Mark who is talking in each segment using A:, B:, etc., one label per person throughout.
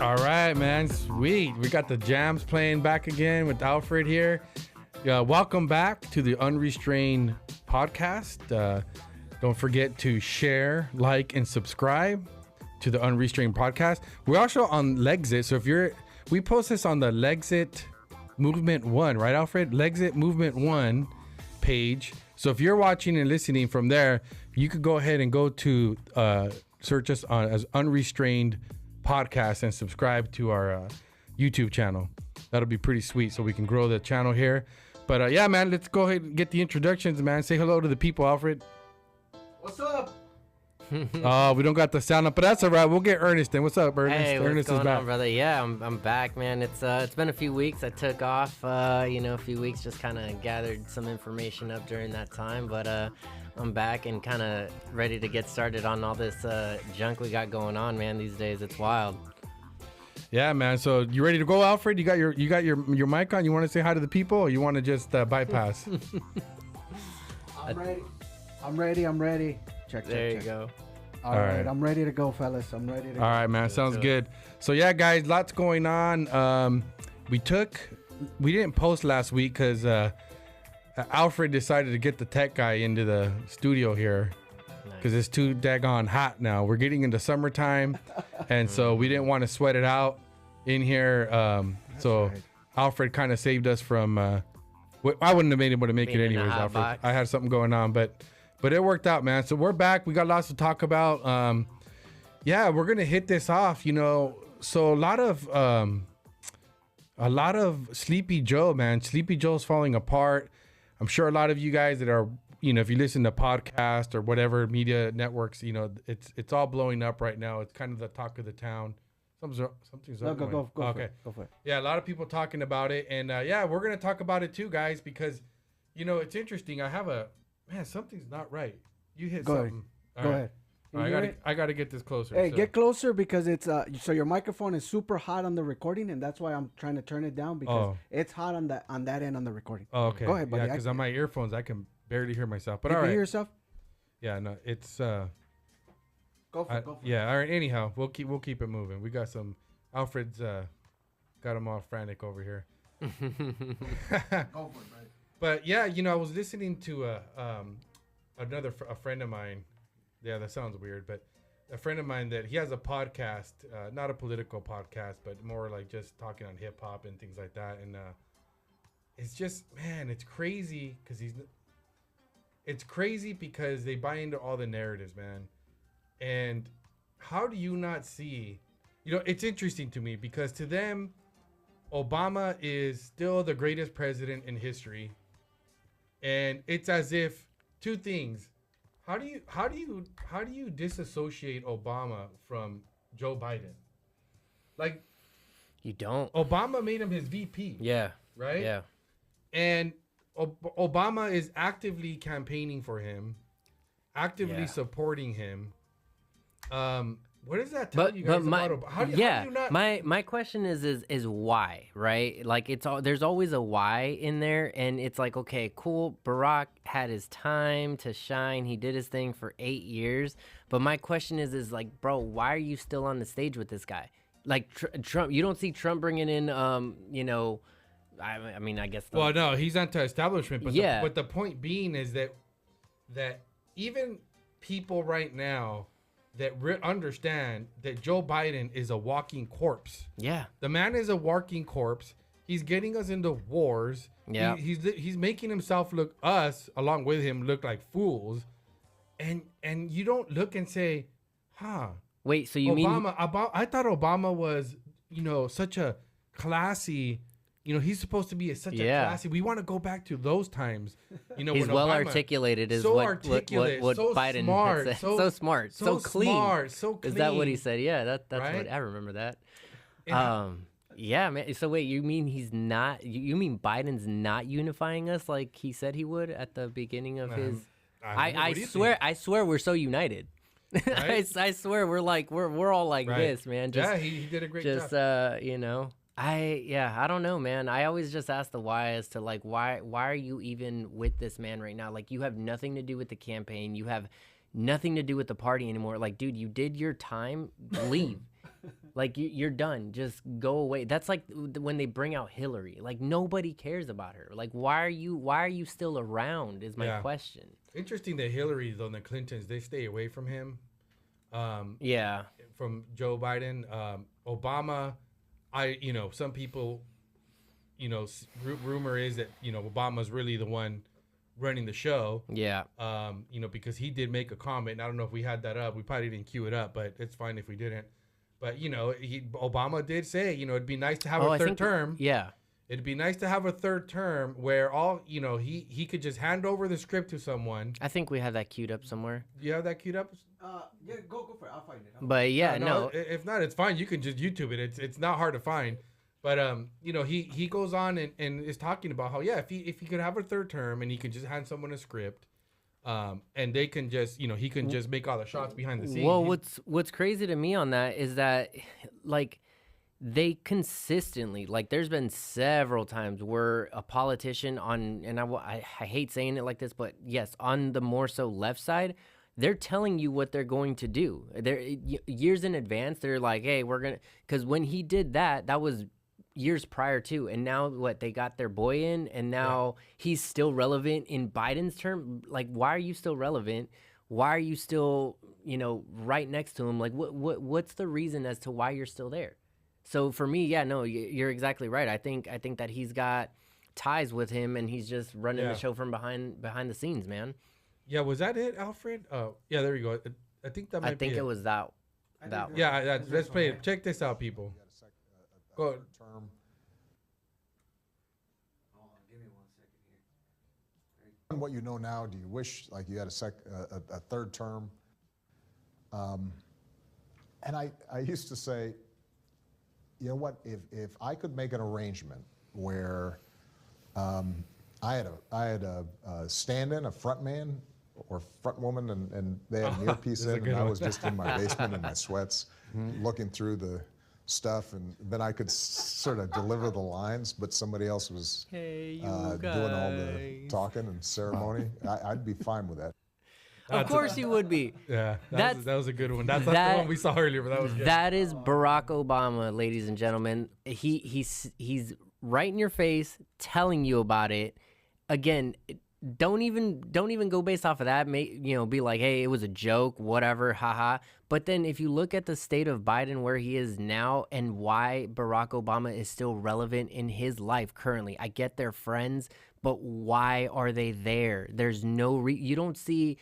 A: All right, man. Sweet. We got the jams playing back again with Alfred here. Welcome back to the Unrestrained podcast. Don't forget to share, like, and subscribe to the Unrestrained podcast. We're also on Legsit. So we post this on the Legsit Movement 1, right, Alfred? Legsit Movement 1 page. So if you're watching and listening from there, you could go ahead and go to search us as Unrestrained Podcast and subscribe to our YouTube channel. That'll be pretty sweet so we can grow the channel here. But yeah, man, let's go ahead and get the introductions, man. Say hello to the people, Alfred.
B: What's up?
A: Oh, we don't got the sound up, but that's all right. We'll get Ernest in. What's up, Ernest?
C: Hey,
A: Ernest
C: what's going
A: is back.
C: on, brother? Yeah, I'm back, man. It's been a few weeks. I took off, a few weeks, just kind of gathered some information up during that time. But I'm back and kind of ready to get started on all this junk we got going on, man. These days, it's wild.
A: Yeah, man. So you ready to go, Alfred? You got your mic on? You want to say hi to the people, or you want to just bypass?
B: I'm ready. Check.
C: There you go.
B: All right. I'm ready to go, fellas. I'm ready to go.
A: All right, man. Sounds good. So yeah, guys, lots going on. We didn't post last week because Alfred decided to get the tech guy into the studio here because it's too daggone hot now. We're getting into summertime, and so we didn't want to sweat it out in here. So right. Alfred kind of saved us from. I wouldn't have been able to make it anyways, Alfred. Box. I had something going on, but it worked out, man. So we're back. We got lots to talk about. Yeah, we're gonna hit this off. So a lot of Sleepy Joe, man. Sleepy Joe's falling apart. I'm sure a lot of you guys that are, if you listen to podcast or whatever media networks, it's all blowing up right now. It's kind of the talk of the town. Something's
B: no, go
A: okay.
B: Go for it.
A: Yeah, a lot of people talking about it, and yeah, we're gonna talk about it too, guys, because it's interesting. Something's not right. You hit
B: go
A: something.
B: Go ahead.
A: I gotta get this closer.
B: Hey, get closer because it's so your microphone is super hot on the recording, and that's why I'm trying to turn it down because it's hot on that end on the recording.
A: Oh, okay.
B: Go ahead, buddy.
A: Yeah, because on my earphones I can barely hear myself. But
B: you
A: all right.
B: Hear yourself?
A: Yeah, no, it's
B: Go for it.
A: Yeah, all right. Anyhow, we'll keep it moving. We got some. Alfred's got him all frantic over here.
B: Go for it, buddy.
A: But yeah, I was listening to a friend of mine. Yeah, that sounds weird, but a friend of mine that he has a podcast, not a political podcast, but more like just talking on hip hop and things like that. And it's just, man, it's crazy because they buy into all the narratives, man. And how do you not see? It's interesting to me because to them, Obama is still the greatest president in history, and it's as if two things. How do you disassociate Obama from Joe Biden? Like,
C: you don't.
A: Obama made him his VP.
C: Yeah.
A: Right.
C: Yeah.
A: And Obama is actively campaigning for him, actively supporting him. What does that tell you guys about Obama? How do you not?
C: My question is why, right? Like there's always a why in there, and it's like, okay, cool. Barack had his time to shine. He did his thing for 8 years. But my question is like, bro, why are you still on the stage with this guy? Like Trump, you don't see Trump bringing in, I guess.
A: Well, no, he's anti-establishment. But
C: yeah.
A: But the point being is that even people right now that understand that Joe Biden is a walking corpse.
C: Yeah.
A: The man is a walking corpse. He's getting us into wars.
C: Yeah.
A: He's making himself us along with him look like fools. And you don't look and say,
C: wait, so you
A: Obama, I thought Obama was, such a classy, he's supposed to be such a classy. We want to go back to those times.
C: He's well articulated is
A: so
C: what
A: so
C: Biden
A: smart,
C: said. So smart, so clean.
A: Smart, so clean.
C: Is that what he said? Yeah, that's
A: right?
C: what I remember that.
A: Yeah.
C: Yeah, man. So wait, you mean he's not? You mean Biden's not unifying us like he said he would at the beginning of his? I swear we're so united.
A: Right?
C: I swear we're all like this, man.
A: Just, he did a great job.
C: I don't know, man. I always just ask the why as to like why are you even with this man right now? Like, you have nothing to do with the campaign. You have nothing to do with the party anymore. Like, dude, you did your time. Leave. Like you're done. Just go away. That's like when they bring out Hillary. Like nobody cares about her. Like why are you still around? Is my question.
A: Interesting that Hillary though and the Clintons they stay away from him.
C: Yeah.
A: From Joe Biden, Obama. Some people, rumor is that Obama's really the one running the show.
C: Yeah.
A: Because he did make a comment. And I don't know if we had that up. We probably didn't cue it up, but it's fine if we didn't. But Obama did say, it'd be nice to have a third term.
C: Yeah.
A: It'd be nice to have a third term where he could just hand over the script to someone.
C: I think we have that queued up somewhere.
A: Do you have that queued up?
B: Yeah, go for it. I'll find it.
C: But yeah, no.
A: If not, it's fine. You can just YouTube it. It's not hard to find. But he goes on and is talking about how if he could have a third term and he could just hand someone a script, and they can just he can just make all the shots behind the scenes.
C: Well, what's crazy to me on that is that like they consistently there's been several times where a politician and I hate saying it like this, but yes, on the more so left side, they're telling you what they're going to do. They're years in advance. They're like, hey, we're gonna, because when he did that was years prior to, and now they got their boy in, and now he's still relevant in Biden's term. Like, why are you still relevant? Why are you still right next to him? Like, what's the reason as to why you're still there? So for me, you're exactly right. I think that he's got ties with him, and he's just running the show from behind the scenes, man.
A: Yeah, was that it, Alfred? Yeah, there you go. I think that might be
C: I think it was that.
A: Yeah, let's play it. Check this out, people. Go ahead.
B: Term. Hold on, give me 1 second here.
D: What you know now, do you wish you had a third term? And I used to say, you know what, if I could make an arrangement where I had a stand-in, a front man or front woman, and they had an earpiece in, and I was just in my basement in my sweats, looking through the stuff, and then I could sort of deliver the lines, but somebody else was doing all the talking and ceremony. I'd be fine with that.
C: Of course you would be.
A: Yeah, that was a good one. That's the one we saw earlier, but that was good.
C: That is Barack Obama, ladies and gentlemen. He's right in your face, telling you about it. Again, don't even go based off of that. Be like, hey, it was a joke, whatever, haha. But then if you look at the state of Biden, where he is now, and why Barack Obama is still relevant in his life currently, I get they're friends, but why are they there? There's no you don't see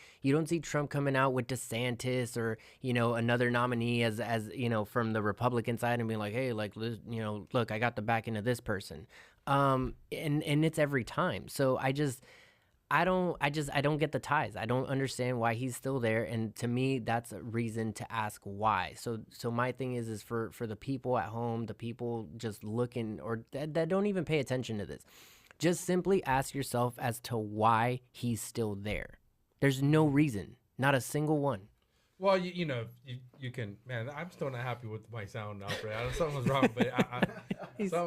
C: Trump coming out with DeSantis or another nominee as from the Republican side and being like, hey, look, I got the backing of this person. And it's every time. So I don't get the ties. I don't understand why he's still there. And to me, that's a reason to ask why. So my thing is for the people at home, the people just looking or that don't even pay attention to this, just simply ask yourself as to why he's still there. There's no reason, not a single one.
A: Well, you can, man. I'm still not happy with my sound, Alfred. Something's wrong, but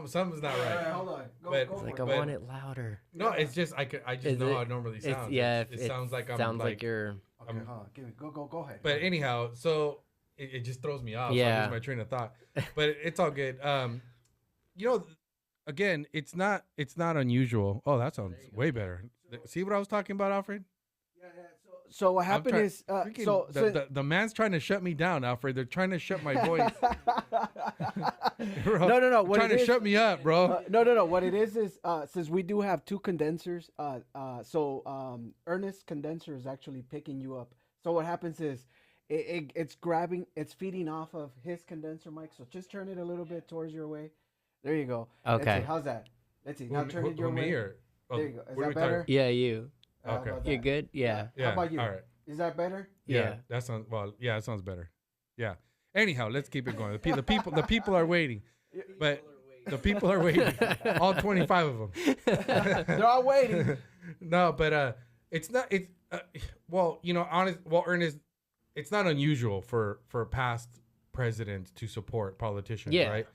A: something's not right.
B: Hold on.
C: I want it louder.
A: No, it's just I just know how it normally sounds. It sounds like I'm
C: sounds like you're.
B: Okay, hold on. Give me, go ahead.
A: But anyhow, so it just throws me off.
C: Yeah.
A: So I lose my train of thought. But it's all good. Again, it's not unusual. Oh, that sounds way better. See what I was talking about, Alfred?
B: Yeah. So what happened is,
A: the man's trying to shut me down, Alfred. They're trying to shut my voice. Bro,
B: no.
A: What trying to shut me up, bro.
B: No. What it is since we do have two condensers, Ernest's condenser is actually picking you up. So what happens is, it's feeding off of his condenser mic. So just turn it a little bit towards your way. There you go.
C: Okay.
B: Let's see. How's that? Let's see. Now turn it your way. There you go. Is that better?
C: Yeah, you.
A: Okay.
C: You're good? Yeah.
B: How about you?
A: All right.
B: Is that better?
A: Yeah. That sounds that sounds better. Yeah. Anyhow, let's keep it going. The people are waiting. But the people are waiting. All 25 of them.
B: They're all waiting.
A: No, but it's not Ernest, it's not unusual for past presidents to support politicians, right?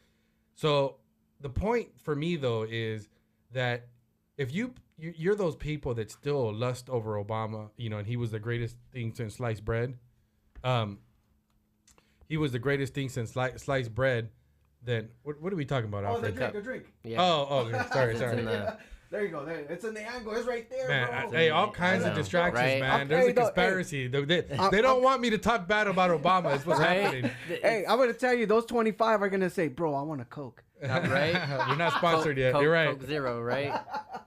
A: So the point for me though is that if you're those people that still lust over Obama, and he was the greatest thing since sliced bread. he was the greatest thing since sliced bread. Then what are we talking about,
B: Oh, the
A: Alfred?
B: drink.
C: Yeah.
A: Oh, sorry.
B: There you go. There, it's in the angle. It's right there,
A: Man,
B: bro.
A: hey, all kinds of distractions,
C: Right?
A: man.
B: Okay,
A: There's a
B: no,
A: conspiracy. They don't want me to talk bad about Obama. It's what's happening.
B: Hey, I'm gonna tell you, those 25 are gonna say, "Bro, I want a Coke."
C: Right?
A: You're not sponsored yet.
C: Coke,
A: You're right.
C: Coke Zero, right?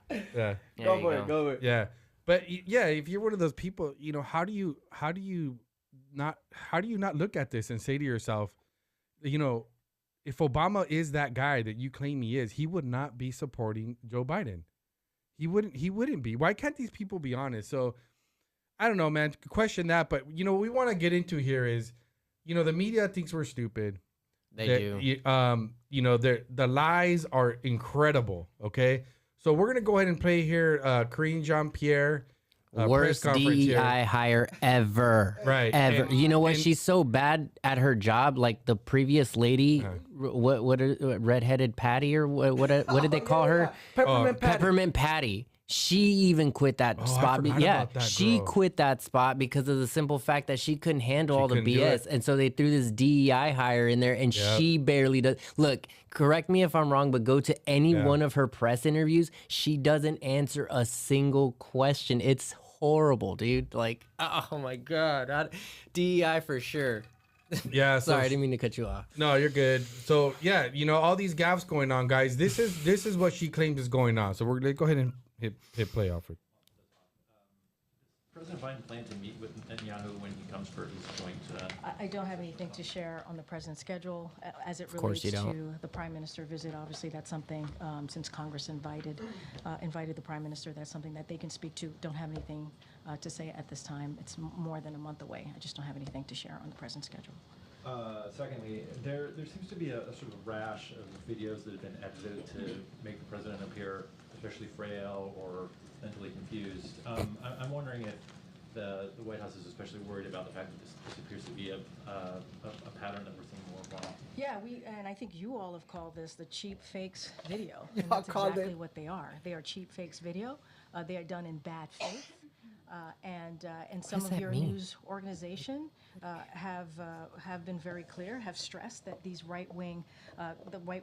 A: Yeah.
C: There
B: Go
C: you
B: for it. Go for it.
A: Yeah. But yeah, if you're one of those people, how do you not look at this and say to yourself, if Obama is that guy that you claim he is, he would not be supporting Joe Biden. He wouldn't be. Why can't these people be honest? So I don't know, man. Question that, but what we want to get into here is, the media thinks we're stupid.
C: They do.
A: The lies are incredible. Okay, so we're gonna go ahead and play here. Karine Jean-Pierre,
C: Worst
A: press conference
C: DEI
A: here.
C: hire ever.
A: Right.
C: Ever.
A: And-
C: You know what?
A: and-
C: She's so bad at her job. Like the previous lady, what redheaded Patty or what did they call her?
B: Peppermint Patty.
C: Peppermint Patty. She even quit that
A: I
C: spot.
A: forgot
C: Yeah,
A: about that
C: she
A: girl.
C: quit that spot because of the simple fact that she couldn't handle all the
A: couldn't do
C: BS,
A: it.
C: and so they threw this DEI hire in there, and
A: Yep.
C: she barely does. Look, correct me if I'm wrong, but go to any one of her press interviews. She doesn't answer a single question. It's horrible, dude. Like, oh my god, DEI for sure.
A: Yeah. So
C: Sorry, I didn't mean to cut you off.
A: No, you're good. So yeah, all these gaffes going on, guys. This is what she claims is going on. So we're gonna go ahead and hit play, Alfred.
E: President Biden planned to meet with Netanyahu when he comes for his joint.
F: I don't have anything to share on the president's schedule as it
C: course
F: relates
C: you
F: to
C: don't.
F: the prime minister visit. Obviously, that's something since Congress invited the prime minister. That's something that they can speak to. Don't have anything to say at this time. It's more than a month away. I just don't have anything to share on the president's schedule.
E: Secondly, there seems to be a sort of rash of videos that have been edited to make the president appear especially frail or mentally confused. I'm wondering if the White House is especially worried about the fact that this appears to be a pattern that we're seeing more of often.
F: Yeah, and I think you all have called this the cheap fakes video. And
B: Y'all
F: that's
B: called
F: exactly
B: it.
F: what they are. They are cheap fakes video. They are done in bad faith. And some
C: does
F: of
C: that
F: your
C: mean?
F: news organization have been very clear, have stressed that these the right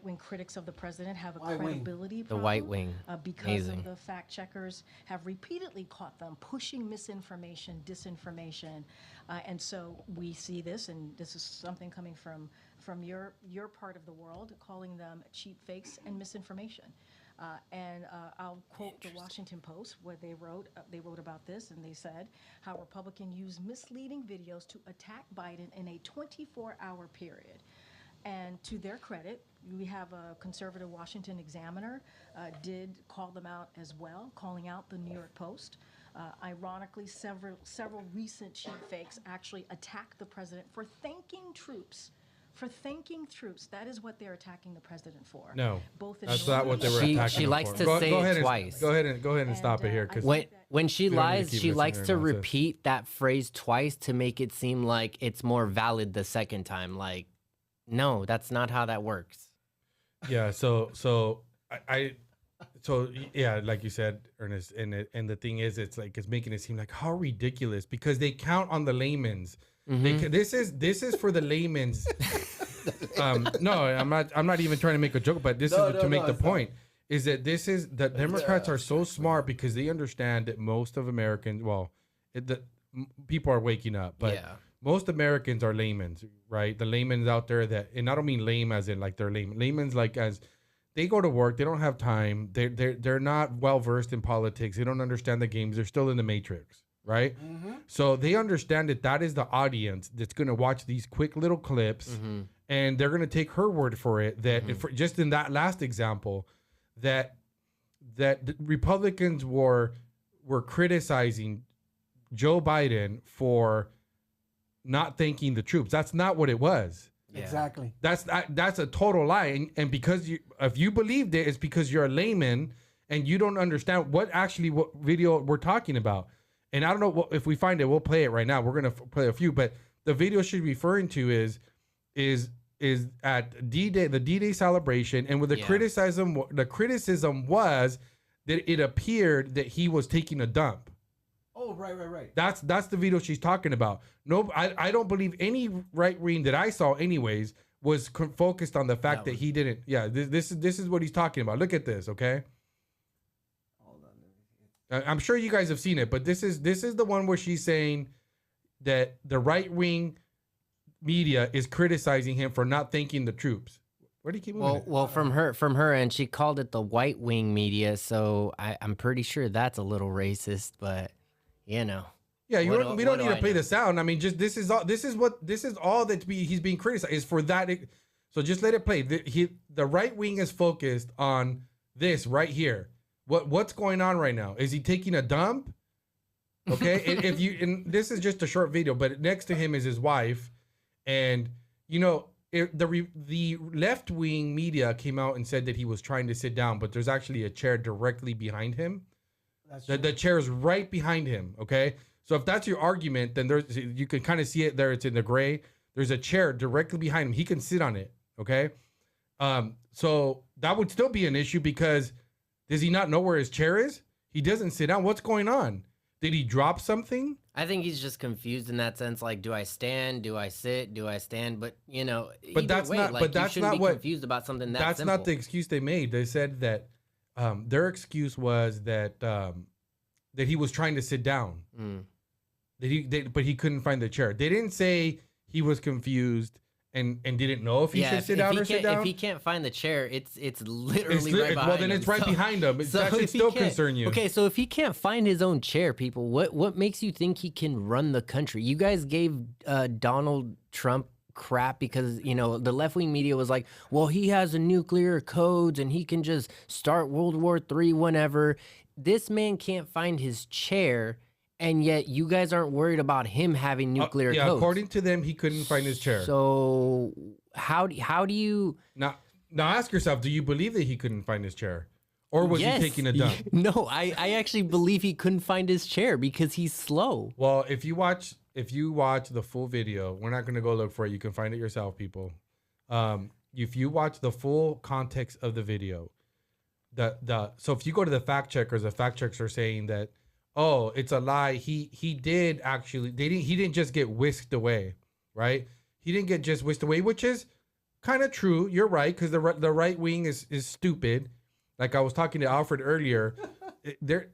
F: wing critics of the president have a
B: White wing.
F: credibility
C: The
F: problem.
C: white wing.
F: Because
C: Amazing.
F: of the fact checkers have repeatedly caught them pushing misinformation, disinformation, and so we see this, and this is something coming from your part of the world, calling them cheap fakes and misinformation. I'll quote the Washington Post, where they wrote about this, and they said how Republicans use misleading videos to attack Biden in a 24-hour period. And to their credit, we have a conservative Washington Examiner did call them out as well, calling out the New York Post. Ironically, several recent cheap fakes actually attacked the president for thanking troops. That is what they're attacking the president for.
A: No,
F: Both in
A: that's not what they were
C: She-
A: attacking
C: she
A: him
C: likes
A: for.
C: to say
A: go
C: it
A: ahead
C: twice.
A: Go ahead and stop it here, because
C: When she
A: We don't need to
C: lies,
A: keep
C: she
A: listening
C: likes
A: to
C: to
A: her nonsense.
C: repeat that phrase twice to make it seem like it's more valid the second time. Like, no, that's not how that works.
A: yeah. So yeah, like you said, Ernest, and the thing is, it's making it seem like how ridiculous, because they count on the layman's. This is for the layman's. No, I'm not even trying to make a joke, but this is to make the point. Is that the Democrats are so smart because they understand that most of Americans, people are waking up, but
C: Yeah.
A: most Americans are laymen's, right? The laymen's out there and I don't mean lame as in like they're lame. Laymen's like as they go to work, they don't have time. They're not well versed in politics. They don't understand the games. They're still in the matrix, right? So they understand that is the audience that's going to watch these quick little clips, and they're going to take her word for it that if, just in that last example, that the Republicans were criticizing Joe Biden for not thanking the troops. That's not what it was.
C: Yeah.
B: Exactly.
A: That's a total lie. And because if you believed it, it's because you're a layman and you don't understand what video we're talking about. And I don't know if we find it, we'll play it right now. We're gonna play a few, but the video she's referring to is at D-Day, the D-Day celebration, and with the criticism was that it appeared that he was taking a dump.
B: Oh, right.
A: That's the video she's talking about. No, I don't believe any right wing that I saw, anyways, was focused on the fact that he didn't. Yeah, this is what he's talking about. Look at this, okay?
B: Hold on.
A: I'm sure you guys have seen it, but this is the one where she's saying that the right wing media is criticizing him for not thanking the troops. Where do you keep moving?
C: Well, from her end, she called it the white wing media, so I'm pretty sure that's a little racist, but you know.
A: Yeah, we don't need to play the sound. I mean, just this is all that he's being criticized is for that. So just let it play. The right wing is focused on this right here. What's going on right now? Is he taking a dump? Okay, and this is just a short video, but next to him is his wife, and you know the left wing media came out and said that he was trying to sit down, but there's actually a chair directly behind him. The chair is right behind him. Okay. So if that's your argument, then you can kind of see it there. It's in the gray. There's a chair directly behind him. He can sit on it. Okay. So that would still be an issue because does he not know where his chair is? He doesn't sit down. What's going on? Did he drop something?
C: I think he's just confused in that sense. Like, do I stand? Do I sit? Do I stand? But you know,
A: but that's not. Like, but that's not what.
C: Confused about something
A: that's
C: simple.
A: Not the excuse they made. They said that their excuse was that that he was trying to sit down. But he couldn't find the chair. They didn't say he was confused and didn't know if he should sit down or sit down.
C: If he can't find the chair, it's literally right behind him. Well,
A: then it's right behind him. That should still concern you.
C: Okay, so if he can't find his own chair, people, what makes you think he can run the country? You guys gave Donald Trump crap because, you know, the left-wing media was like, well, he has a nuclear codes and he can just start World War III whenever. This man can't find his chair. And yet you guys aren't worried about him having nuclear codes.
A: According to them, he couldn't find his chair.
C: So how do you...
A: Now ask yourself, do you believe that he couldn't find his chair? Or was he taking a dump?
C: No, I actually believe he couldn't find his chair because he's slow.
A: Well, if you watch the full video, we're not going to go look for it. You can find it yourself, people. If you watch the full context of the video, so if you go to the fact checkers are saying that, oh, it's a lie. He did actually. He didn't just get whisked away, right? He didn't get just whisked away, which is kind of true. You're right, because the right wing is stupid. Like I was talking to Alfred earlier, the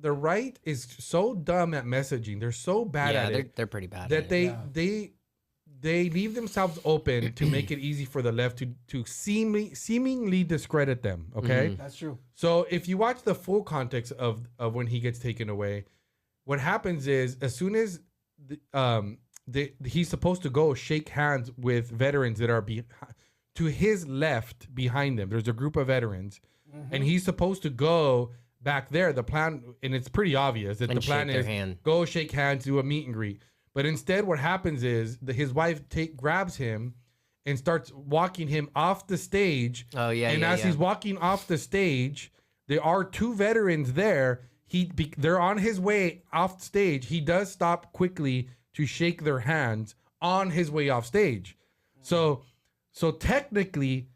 A: right is so dumb at messaging. They're so bad at it.
C: They're pretty bad.
A: That they leave themselves open to make it easy for the left to seemingly discredit them. Okay,
B: that's true.
A: So if you watch the full context of when he gets taken away, what happens is as soon as he's supposed to go shake hands with veterans that are to his left behind them. There's a group of veterans, and he's supposed to go back there. The plan, and it's pretty obvious that the plan is go shake hands, do a meet and greet. But instead, what happens is his wife grabs him and starts walking him off the stage.
C: Oh, yeah,
A: and as he's walking off the stage, there are two veterans there. They're on his way off stage. He does stop quickly to shake their hands on his way off stage. So technically,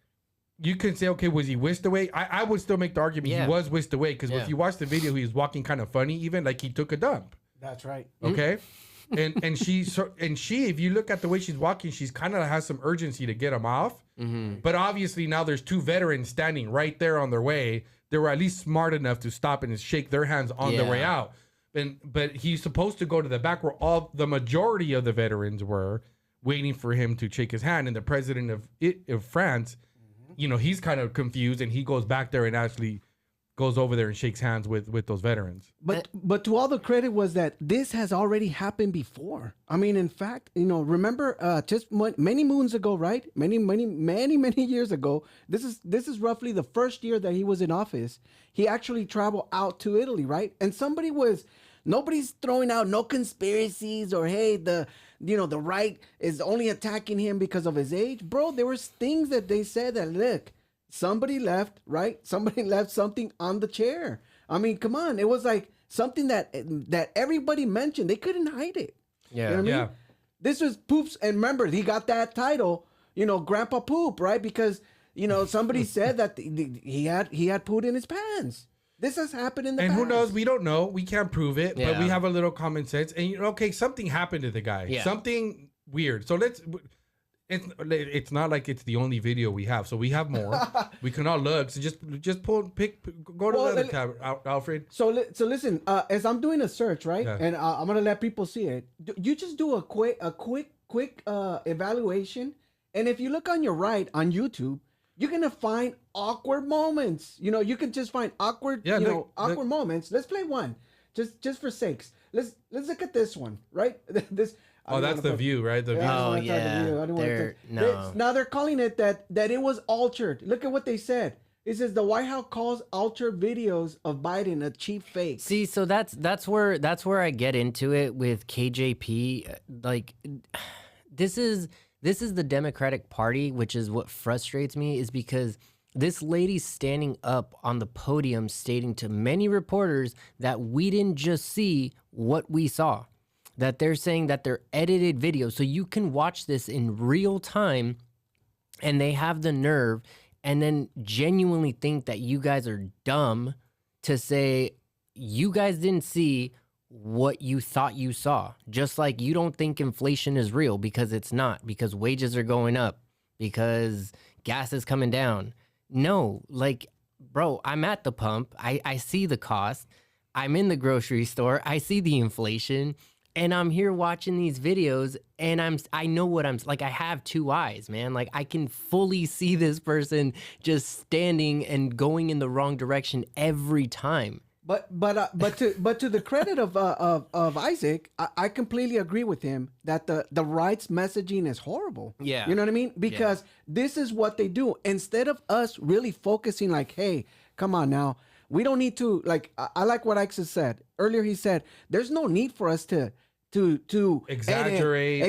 A: you can say, okay, was he whisked away? I would still make the argument he was whisked away because if you watch the video, he was walking kind of funny, even like he took a dump.
B: That's right.
A: Okay. and she, if you look at the way she's walking, she's kind of has some urgency to get him off. But obviously now there's two veterans standing right there on their way. They were at least smart enough to stop and shake their hands on their way out. But he's supposed to go to the back where the majority of the veterans were waiting for him to shake his hand. And the president of France, you know, he's kind of confused, and he goes back there and actually goes over there and shakes hands with those veterans.
B: But to all the credit was that this has already happened before. I mean, in fact, you know, remember just many moons ago, right? Many years ago. This is roughly the first year that he was in office. He actually traveled out to Italy, right? And nobody's throwing out no conspiracies or hey, the right is only attacking him because of his age. Bro, there was things that they said that, look, somebody left, right? Somebody left something on the chair. I mean, come on. It was like something that everybody mentioned. They couldn't hide it.
C: Yeah.
B: You know what I mean? This was Poops. And remember, he got that title, you know, Grandpa Poop, right? Because, you know, somebody said that he had poop in his pants. This has happened in the
A: And
B: past.
A: who knows? We don't know. We can't prove it, but
C: Yeah.
A: we have a little common sense. And okay, something happened to the guy.
C: Yeah.
A: Something weird. So it's not like it's the only video we have. So we have more. We can all look. So just go to the other tab, Alfred.
B: So listen, as I'm doing a search, right,
A: Yeah.
B: and I'm gonna let people see it. You just do a quick evaluation, and if you look on your right on YouTube, you're gonna find awkward moments. You know, you can just find awkward, awkward moments. Let's play one, just for sakes. Let's look at this one, right? This.
A: Oh, that's the view, right? The view.
C: Oh, yeah.
B: Now they're calling it that it was altered. Look at what they said. It says the White House calls altered videos of Biden a cheap fake.
C: See, so that's where I get into it with KJP. Like, this is the Democratic Party, which is what frustrates me, is because this lady's standing up on the podium stating to many reporters that we didn't just see what we saw. That they're saying that they're edited videos. So you can watch this in real time, and they have the nerve and then genuinely think that you guys are dumb to say you guys didn't see what you thought you saw. Just like you don't think inflation is real, because it's not, because wages are going up, because gas is coming down. No, like, bro, I'm at the pump. I see the cost. I'm in the grocery store. I see the inflation. And I'm here watching these videos, and I know what I'm like. I have two eyes, man. Like, I can fully see this person just standing and going in the wrong direction every time.
B: But to the credit of Isaac, I completely agree with him that the right's messaging is horrible.
C: Yeah.
B: You know what I mean? Because this is what they do. Instead of us really focusing like, hey, come on now. We don't need to, like, I like what Ike said. Earlier he said, there's no need for us to
A: exaggerate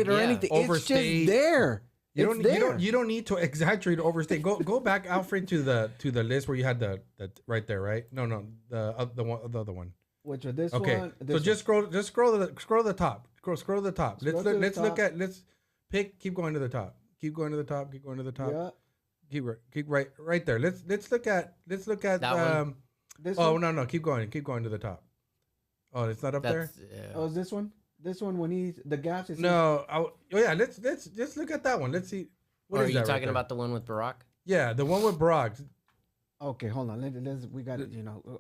B: or anything.
A: Overstate.
B: It's just there.
A: You don't need to exaggerate or overstate. Go back, Alfred, to the list where you had the right there, right? No, the other one.
B: Which are this
A: okay.
B: one?
A: So just scroll to the top. Scroll to the top. Let's keep going to the top. Keep going to the top. Keep going to the top.
B: Yeah.
A: Keep right there. Let's look at
C: that one.
B: This
A: oh
B: one?
A: no, keep going to the top. Oh, it's not up there.
B: Oh, is this one? This one when the gas is
A: let's just look at that one. Let's see.
C: Are you talking about the one with Barack?
A: Yeah, the one with Barack.
B: Okay, hold on. We got it.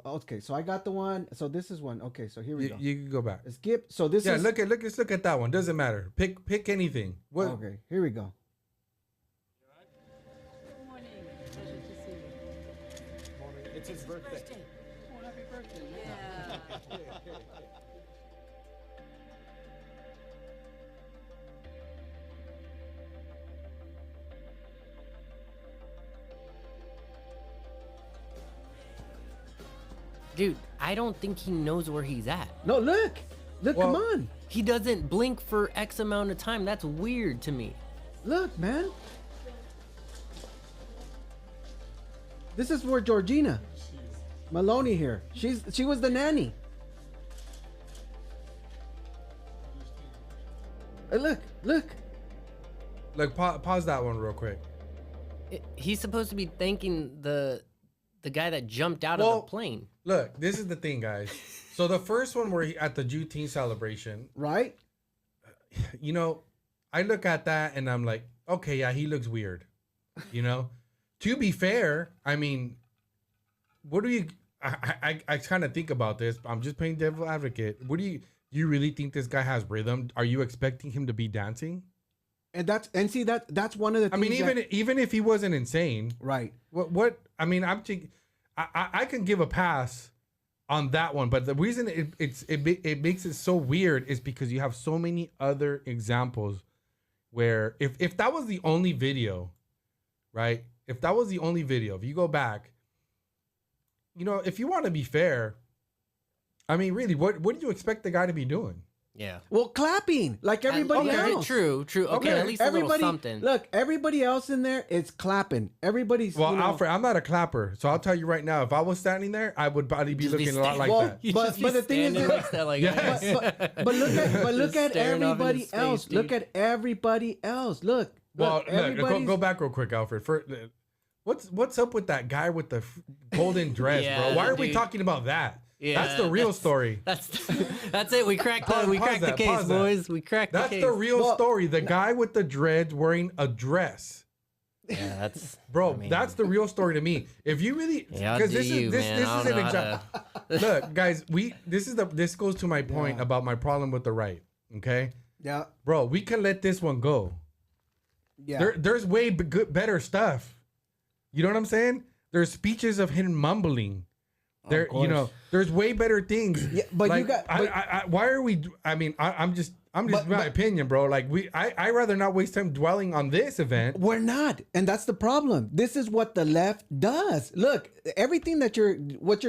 B: Okay, so I got the one. So this is one. Okay, so here we go.
A: You can go back.
B: Skip. So this is.
A: Let's look at that one. Doesn't matter. Pick anything. What?
B: Okay, here we go.
G: Good morning. Pleasure to see you.
H: It's his birthday.
G: Oh, happy birthday. Yeah.
C: Dude, I don't think he knows where he's at.
B: No, look,
A: Well,
B: come on.
C: He doesn't blink for X amount of time. That's weird to me.
B: Look, man. This is for Georgina Maloney here. She was the nanny. Look.
A: Look, pause that one real quick.
C: He's supposed to be thanking the guy that jumped out of the plane.
A: Look, this is the thing, guys. So the first one where at the Juneteenth celebration,
B: Right?
A: I look at that and I'm like, okay, yeah, he looks weird. To be fair, I mean, what do you? I kind of think about this. I'm just playing devil advocate. What do you really think this guy has rhythm? Are you expecting him to be dancing?
B: And that's one of the things.
A: I mean, even if he wasn't insane,
B: right.
A: what I mean, I can give a pass on that one, but the reason it makes it so weird is because you have so many other examples where if that was the only video, right? If that was the only video, if you go back, if you want to be fair, I mean, really, what do you expect the guy to be doing?
C: Yeah.
B: Well, clapping like everybody else.
C: True. Okay, at least a little something.
B: Look, everybody else in there is clapping. Everybody's.
A: Well, Alfred, I'm not a clapper, so I'll tell you right now. If I was standing there, I would probably be looking a lot like that.
B: But the thing is, but look at everybody else. Look at everybody else. Look.
A: Well, go back real quick, Alfred. What's up with that guy with the golden dress,
C: Yeah,
A: bro? Why are we
C: dude.
A: talking about that?
C: Yeah,
A: That's the real story.
C: That's it. We cracked
A: Pause
C: the
A: that,
C: case,
A: pause that.
C: boys. We cracked the
A: That's
C: case.
A: the real
B: Well,
A: story. The guy with the dreads wearing a dress.
C: Yeah, that's
A: Bro,
C: I mean,
A: that's the real story to me. If you really,
C: Yeah,
A: because
C: do
A: this
C: you,
A: is this
C: man.
A: this
C: I
A: is
C: don't
A: an
C: know how
A: example. Look, guys, this goes to my point about my problem with the right. Okay,
B: Yeah.
A: bro, we can let this one go.
B: Yeah.
A: There's way better stuff. You know what I'm saying? There's speeches of him mumbling. There, you know, there's way better things.
B: Yeah, but you
A: like,
B: got-
A: why are we? I mean, I'm just my opinion, bro. Like I rather not waste time dwelling on this event.
B: We're not, and that's the problem. This is what the left does. Look, everything that what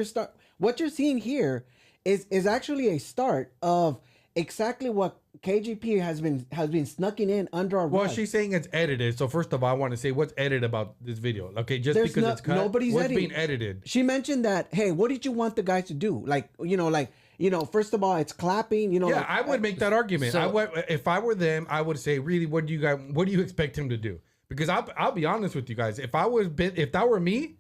B: you're seeing here is actually a start of exactly what KGP has been snucking in under our
A: Well,
B: rug.
A: she's saying it's edited. So first of all, I want to say what's edited about this video. Okay, just
B: There's
A: because it's cut,
B: nobody's
A: what's
B: editing.
A: being edited?
B: She mentioned that, hey, what did you want the guys to do? Like, first of all, it's clapping.
A: Yeah,
B: like,
A: I would make that argument.
C: So-
A: If I were them, I would say, really, what do you expect him to do? Because I'll be honest with you guys. If that were me,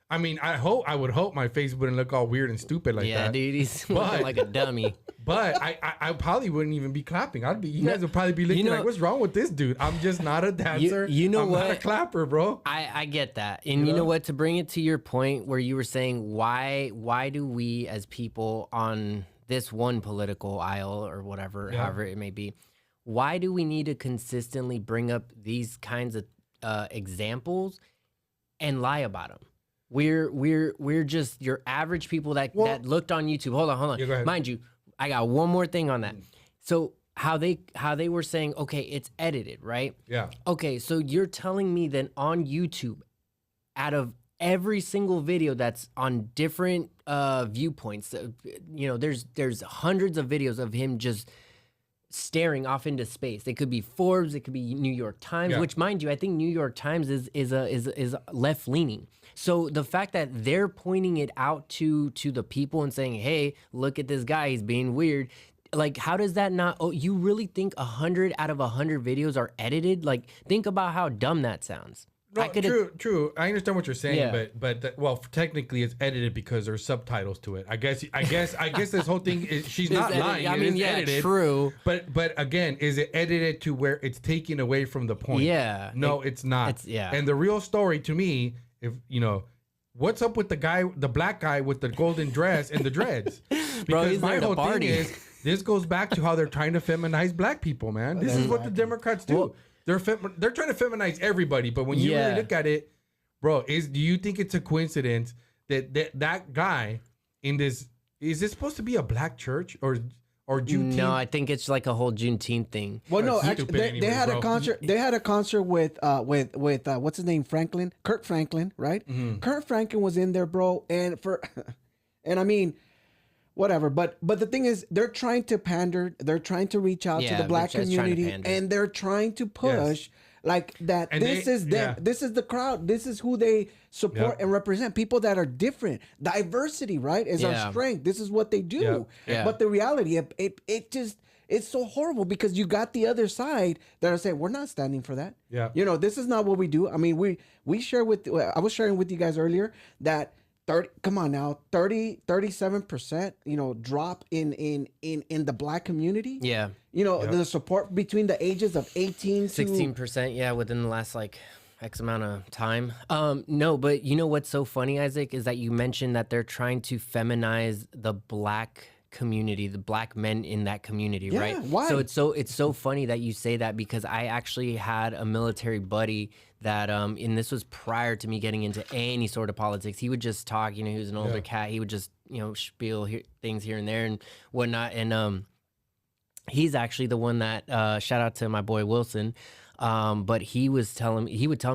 A: I would hope my face wouldn't look all weird and stupid like
C: yeah,
A: that.
C: dude. He's
A: But-
C: looking like a dummy.
A: But I probably wouldn't even be clapping. You guys would probably be looking like, what's wrong with this dude? I'm just not a dancer.
C: you know
A: I'm not a
C: what?
A: clapper, bro.
C: I get that. And you know what? To bring it to your point where you were saying why do we as people on this one political aisle or whatever, however it may be, why do we need to consistently bring up these kinds of examples and lie about them? We're just your average people that looked on YouTube. Hold on.
A: Yeah, go ahead.
C: Mind you, I got one more thing on that. So how they were saying, okay, it's edited, right?
A: Yeah.
C: Okay, so you're telling me then on YouTube, out of every single video that's on different viewpoints, there's hundreds of videos of him just staring off into space. It could be Forbes, it could be New York Times,
A: Yeah.
C: which, mind you, I think New York Times is left leaning. So the fact that they're pointing it out to the people and saying, "Hey, look at this guy, he's being weird." Like, how does that not? Oh, you really think 100 out of 100 videos are edited? Like, think about how dumb that sounds.
A: No, true. I understand what you're saying,
C: Yeah.
A: but technically it's edited because there's subtitles to it. I guess this whole thing is she's not
C: edited.
A: lying.
C: I
A: It
C: mean,
A: is
C: yeah,
A: edited.
C: true.
A: But again, is it edited to where it's taking away from the point?
C: Yeah.
A: No, it's not.
C: it's- yeah.
A: And the real story to me, if what's up with the black guy with the golden dress and the dreads? Because
C: Bro, he's
A: my
C: there to
A: whole thing
C: party.
A: is this goes back to how they're trying to feminize black people, man. This is what the Democrats do.
C: Well-
A: they're trying to feminize everybody, but when you
C: Yeah.
A: really look at it, bro, do you think it's a coincidence that guy in this is this supposed to be a black church or Juneteenth?
C: No, I think it's like a whole Juneteenth thing.
B: Well, no,
A: That's
B: actually,
A: stupid
B: they
A: anyway,
B: had
A: bro.
B: a concert. They had a concert with what's his name, Kurt Franklin, right?
A: Mm-hmm.
B: Kurt Franklin was in there, bro, and I mean, whatever. But the thing is, they're trying to pander. They're trying to reach out to
C: Yeah,
B: the black
C: they're just trying to
B: community,
C: pander.
B: and they're trying to push. Like that,
A: And
B: this is them.
A: yeah.
B: This is the crowd. This is who they support
A: Yep.
B: and represent. People that are different. Diversity, right, is
C: Yeah.
B: our strength. This is what they do.
C: Yeah.
B: But the reality, it just it's so horrible because you got the other side that are saying we're not standing for that.
A: Yeah.
B: This is not what we do. I mean, we share with. I was sharing with you guys earlier that 37%, drop in the black community.
C: Yeah.
B: The support between the ages of 18 to
C: 16%, yeah, within the last like X amount of time. No, but you know what's so funny, Isaac, is that you mentioned that they're trying to feminize the black community, the black men in that community,
B: Yeah,
C: right?
B: why?
C: So it's so funny that you say that because I actually had a military buddy that and this was prior to me getting into any sort of politics. He would just talk, he was an older cat. He would just, spiel things here and there and whatnot. And he's actually the one that shout out to my boy Wilson. But he would tell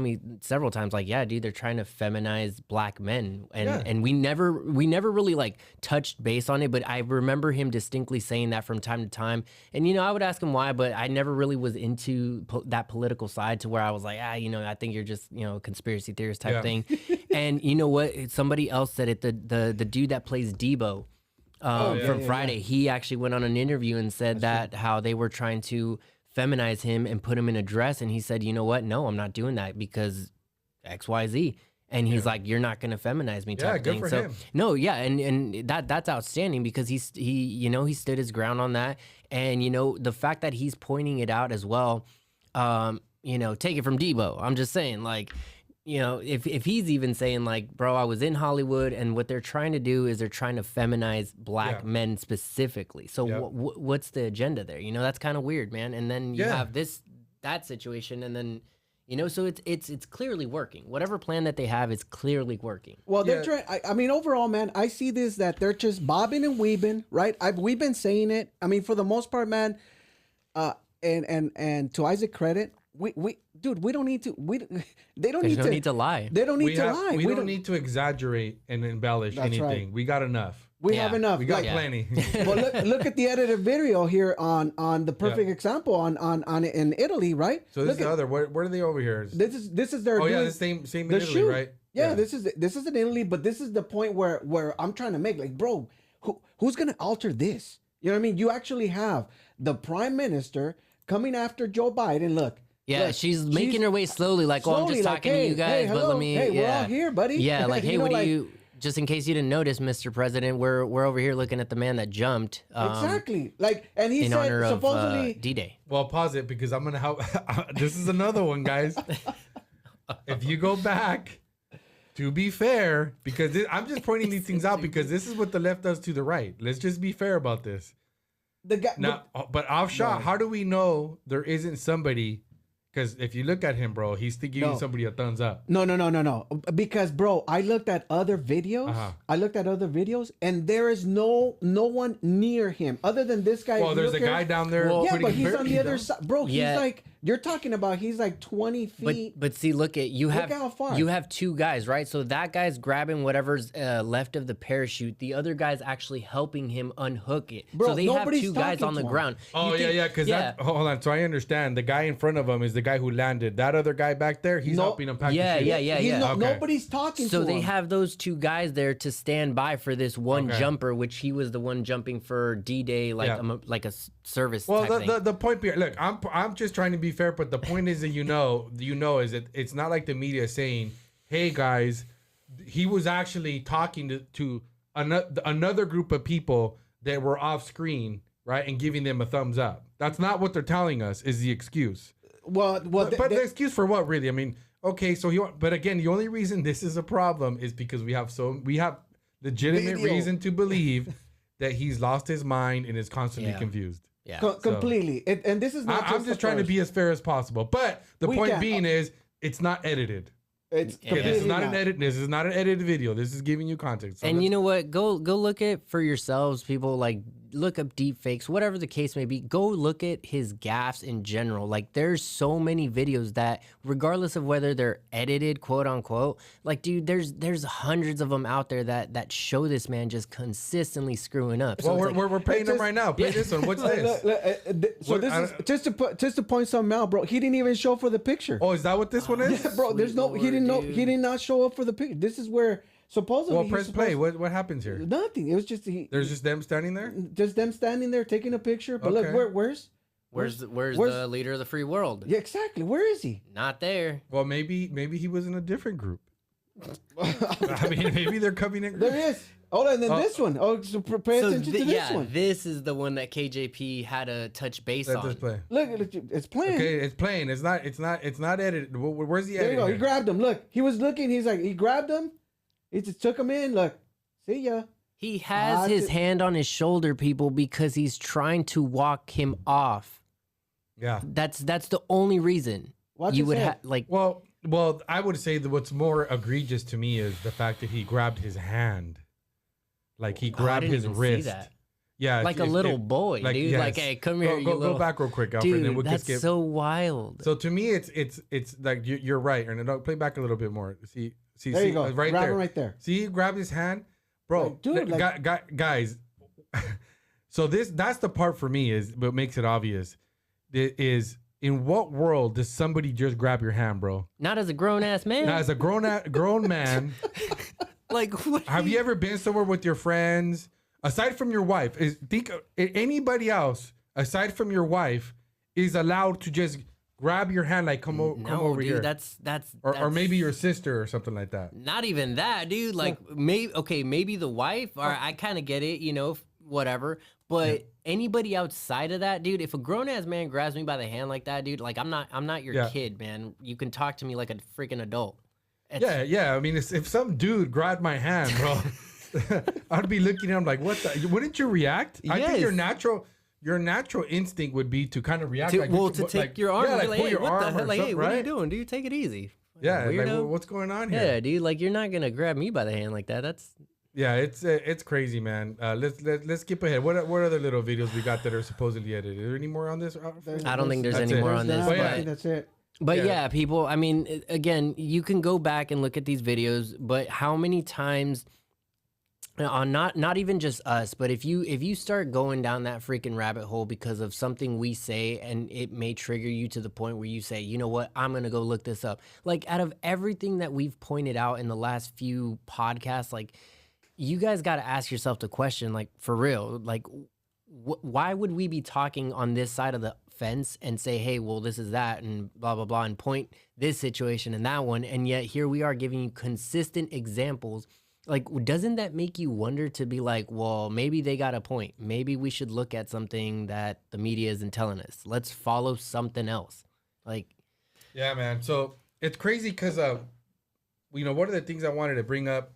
C: me several times, like, yeah, dude, they're trying to feminize black men. And we never really like touched base on it, but I remember him distinctly saying that from time to time. And, I would ask him why, but I never really was into that political side to where I was like, I think you're just, a conspiracy theorist type thing. And you know what? Somebody else said it, the dude that plays Debo from Friday, he actually went on an interview and said how they were trying to feminize him and put him in a dress, and he said, you know what, no, I'm not doing that because XYZ. And he's like, you're not gonna feminize me, type
A: good
C: thing.
A: for
C: So
A: him.
C: no, yeah, and that's outstanding because he stood his ground on that, and the fact that he's pointing it out as well, take it from Debo. I'm just saying, like, if he's even saying like, bro, I was in Hollywood, and what they're trying to do is they're trying to feminize black men specifically. So what's the agenda there? That's kind of weird, man. And then you have that situation, and then. So it's clearly working. Whatever plan that they have is clearly working.
B: Well, they're trying. I mean, overall, man, I see this that they're just bobbing and weaving, right? We've been saying it. I mean, for the most part, man. And to Isaac credit, we don't need to. They don't
C: There's
B: need
C: no
B: to.
C: need to lie.
B: They don't need to lie.
A: We don't need to exaggerate and embellish
B: That's
A: anything.
B: right.
A: We got enough.
B: We have enough.
A: We got
B: Like,
A: plenty.
B: well, look at the edited video here on the perfect example on in Italy, right?
A: So this is the other. Where are they over here?
B: This is their.
A: Oh yeah,
B: doing
A: the same in
B: the
A: Italy,
B: shoot.
A: right?
B: Yeah, this is in Italy, but this is the point where I'm trying to make, like, bro, who's gonna alter this? You know what I mean? You actually have the prime minister coming after Joe Biden. Look.
C: Yeah,
B: look,
C: she's making her way slowly, like, oh, I'm just talking to you guys, but let me.
B: Hey, we're all here, buddy.
C: Yeah, like, hey,
B: know,
C: what
B: like,
C: do you? Just in case you didn't notice, Mr. President, we're over here looking at the man that jumped.
B: Exactly. Like, and he
C: in
B: said
C: honor
B: supposedly
C: of D-Day.
A: Well, pause it because I'm gonna help. This is another one, guys. If you go back, to be fair, because I'm just pointing these things out because this is what the left does to the right. Let's just be fair about this.
B: the guy.
A: Now, but offshot, how do we know there isn't somebody? Because if you look at him, bro, he's giving somebody a thumbs up.
B: No. Because, bro, I looked at other videos. And there is no one near him other than this guy.
A: Well, there's a guy down there.
B: Yeah,
A: putting
B: but he's on the
A: barricades
B: other
A: down.
B: side, bro. He's like, you're talking about. He's like 20 feet.
C: But see, look at you have
B: how far.
C: you have two guys, right? So that guy's grabbing whatever's left of the parachute. The other guy's actually helping him unhook it.
B: Bro,
C: so they have
B: nobody's
C: two guys
B: talking
C: on the
B: to him.
C: ground.
A: Oh, yeah, because hold on. So I understand. The guy in front of him is the guy who landed. That other guy back there, he's helping him pack
C: Yeah,
A: the shit.
C: yeah.
A: Okay.
B: Nobody's talking
C: So
B: to
C: they
B: him.
C: have those two guys there to stand by for this one jumper, which he was the one jumping for D-Day, like a service.
A: Well,
C: type thing.
A: the point being, look, I'm just trying to be fair, but the point is that is that it's not like the media saying, "Hey guys, he was actually talking to another group of people that were off screen, right, and giving them a thumbs up." That's not what they're telling us. Is the excuse?
B: Well,
A: But the excuse for what, really? I mean, okay, so but again, the only reason this is a problem is because we have legitimate
B: Video.
A: reason to believe that he's lost his mind and is constantly confused.
C: Yeah.
B: completely. And this is not.
A: I'm just trying to be as fair as possible. But the point being is, it's not edited.
B: It's
A: Okay,
B: completely
A: this is not an edit. This is not an edited video. This is giving you context. So
C: And you know what? Go look at for yourselves, people. Like, look up deepfakes, whatever the case may be. Go look at his gaffes in general. Like, there's so many videos that, regardless of whether they're edited, quote unquote, like, dude, there's hundreds of them out there that show this man just consistently screwing up. So
A: well,
C: it's like,
A: we're playing them right now. Play this one. What's this?
B: So
A: What-
B: this
A: I
B: is just to point something out, bro. He didn't even show for the picture.
A: Oh, is that what this one is?
B: Yeah, bro. There's no. He did not show up for the picture. This is where supposedly.
A: Well,
B: he's
A: press play.
B: supposed-
A: What happens here?
B: Nothing. It was just
A: There's just them standing there.
B: just them standing there taking a picture. But
A: Okay.
B: look, where's
C: where's the leader of the free world?
B: yeah, exactly. Where is he?
C: Not there.
A: Well, maybe he was in a different group. I mean, maybe they're coming in.
B: There is. Oh, and then this one. Oh, so pay attention to this one.
C: This is the one that KJP had to touch base
A: Let
C: on.
A: this play.
B: Look, it's playing.
A: Okay, it's playing. It's not edited. Where's the
B: There
A: edit?
B: you go. He
A: here?
B: grabbed him. Look, he was looking. He's like, he grabbed him. He just took him in. Look, see ya.
C: He has his hand on his shoulder, people, because he's trying to walk him off.
A: Yeah.
C: That's the only reason
B: Watch
C: you
B: his
C: would
B: head.
C: have like.
A: Well, I would say that what's more egregious to me is the fact that he grabbed his hand, like he
C: I
A: grabbed
C: didn't
A: his
C: even see
A: wrist.
C: that.
A: Yeah,
C: Like a little boy, dude. Like, hey, come here, you
A: Go
C: little-
A: back real quick, Alfred. and then
C: Dude,
A: we can
C: that's
A: skip.
C: so wild.
A: So to me, it's like you're right, and no, play back a little bit more. See,
B: There you go.
A: right
B: Grab
A: there,
B: him right there.
A: See, he grabbed his hand, bro.
B: Like, dude,
A: guys. So that's the part for me is what makes it obvious. Is in what world does somebody just grab your hand, bro?
C: Not as a grown ass man.
A: Now, as a grown man,
C: like, what
A: have you ever been somewhere with your friends? Aside from your wife, think anybody else aside from your wife is allowed to just grab your hand, like come
C: No,
A: over
C: dude,
A: here,
C: that's
A: or maybe your sister or something like that.
C: not even that, dude. Like maybe the wife, or I kind of get it, whatever. But anybody outside of that, dude, if a grown ass man grabs me by the hand like that, dude, like I'm not your kid, man. You can talk to me like a freaking adult.
A: Yeah. I mean, if some dude grabbed my hand, bro, I'd be looking at him like, what the? Wouldn't you react? I think your natural instinct would be to kind of react.
C: To take your arm,
A: like
C: like,
A: pull
C: hey,
A: your
C: what the
A: arm
C: hell?
A: or
C: Like, hey,
A: something,
C: what are you
A: right?
C: doing, dude? Take it easy.
A: Yeah, like,
C: Weirdo.
A: what's going on here?
C: Yeah, dude, like you're not gonna grab me by the hand like that. That's
A: Yeah, it's crazy, man. Let's skip ahead. What other little videos we got that are supposedly edited? Are there any more on this?
C: I don't think there's
A: That's
C: any
A: it.
C: more on this.
B: Nah,
A: But
B: I
A: yeah.
B: think that's it.
C: But
A: Yeah.
C: yeah, people, I mean, again, you can go back and look at these videos, but how many times on not even just us, but if you start going down that freaking rabbit hole because of something we say, and it may trigger you to the point where you say, you know what, I'm going to go look this up. Like, out of everything that we've pointed out in the last few podcasts, like, you guys got to ask yourself the question, like, for real, like, why would we be talking on this side of the fence and say, hey, well, this is that and blah, blah, blah, and point this situation and that one. And yet here we are giving you consistent examples. Like, doesn't that make you wonder to be like, well, maybe they got a point. Maybe we should look at something that the media isn't telling us. Let's follow something else. Like,
A: Yeah, man. So it's crazy because, one of the things I wanted to bring up,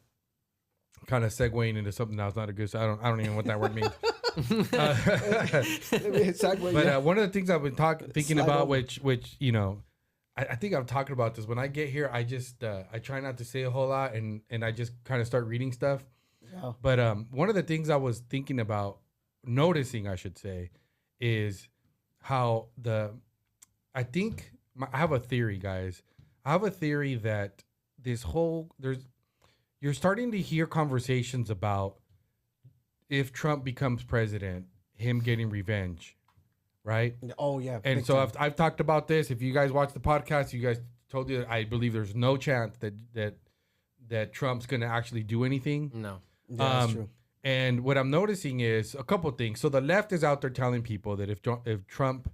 A: kind of segueing into something that was not a good. So I don't even know what that word means. But one of the things I've been thinking about, which I think I'm talking about this. When I get here, I just I try not to say a whole lot, and I just kind of start reading stuff.
B: Yeah.
A: But one of the things I was thinking about, noticing, I should say, is how I have a theory, guys. I have a theory that you're starting to hear conversations about if Trump becomes president, him getting revenge, right?
B: Oh yeah.
A: And
B: big
A: so
B: time.
A: I've talked about this. If you guys watch the podcast, you guys told you that I believe there's no chance that Trump's going to actually do anything.
C: no.
B: Yeah, that's true.
A: And what I'm noticing is a couple things. So the left is out there telling people that if Trump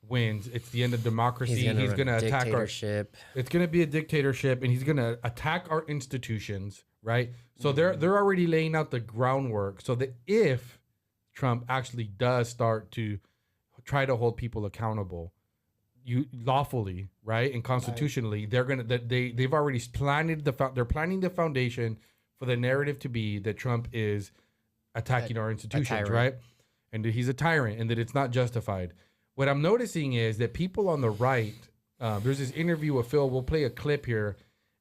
A: wins, it's the end of democracy. He's going to attack our
C: dictatorship.
A: It's going to be a dictatorship, and he's going to attack our institutions, right? So they're already laying out the groundwork so that if Trump actually does start to try to hold people accountable, lawfully, right, and constitutionally, they've already planted they're planning the foundation for the narrative to be that Trump is attacking our institutions,
C: tyrant.
A: right, and that he's a tyrant and that it's not justified. What I'm noticing is that people on the right, there's this interview with Phil. We'll play a clip here,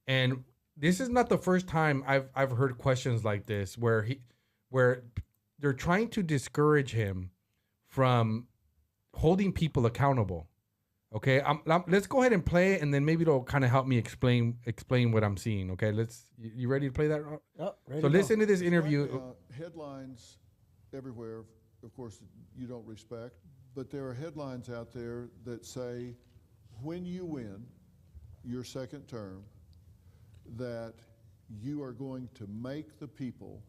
A: and this is not the first time I've heard questions like this where they're trying to discourage him from holding people accountable. Okay, let's go ahead and play it, and then maybe it'll kind of help me explain what I'm seeing. Okay, you ready to play that?
B: Ready
A: So
B: to go.
A: listen to this interview.
H: Headlines everywhere, of course, you don't respect, but there are headlines out there that say, when you win your second term, that you are going to make the people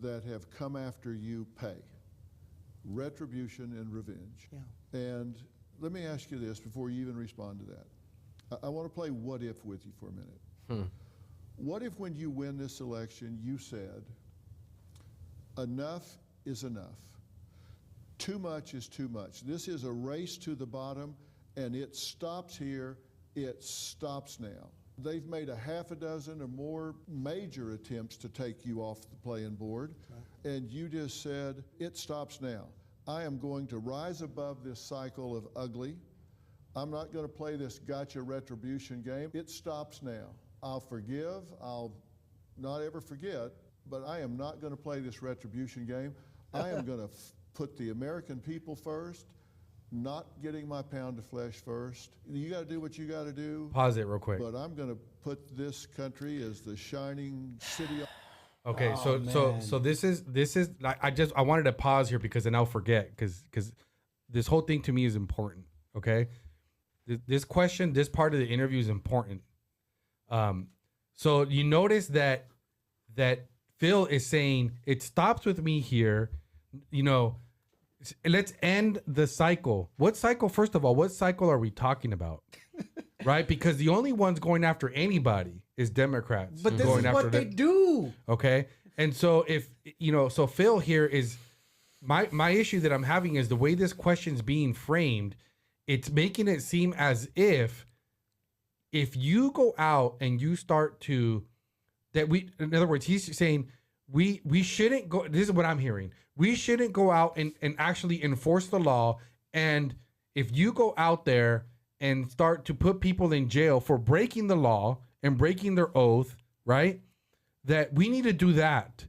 H: that have come after you pay. Retribution and revenge.
B: Yeah.
H: And let me ask you this before you even respond to that. I want to play what if with you for a minute. What if when you win this election, you said, enough is enough. Too much is too much. This is a race to the bottom, and it stops here. It stops now. They've made a half a dozen or more major attempts to take you off the playing board, and you just said, it stops now. I am going to rise above this cycle of ugly. I'm not going to play this gotcha retribution game. It stops now. I'll forgive. I'll not ever forget, but I am not going to play this retribution game. I am going to put the American people first, not getting my pound of flesh first. You got to do what you got to do.
A: Pause it real quick.
H: But I'm going to put this country as the shining city.
A: Okay,
B: Oh,
A: so this is I wanted to pause here because then I'll forget because this whole thing to me is important. Okay, this question, this part of the interview is important. So you notice that Phil is saying it stops with me here. let's end the cycle. What cycle? First of all, what cycle are we talking about? Right? Because the only ones going after anybody is Democrats.
B: But this
A: going
B: is what they do.
A: Okay. And so if, so Phil here is my issue that I'm having is the way this question's being framed. It's making it seem as if you go out and you start to, in other words, he's saying we shouldn't go, this is what I'm hearing. We shouldn't go out and actually enforce the law. And if you go out there and start to put people in jail for breaking the law and breaking their oath, right? That we need to do that,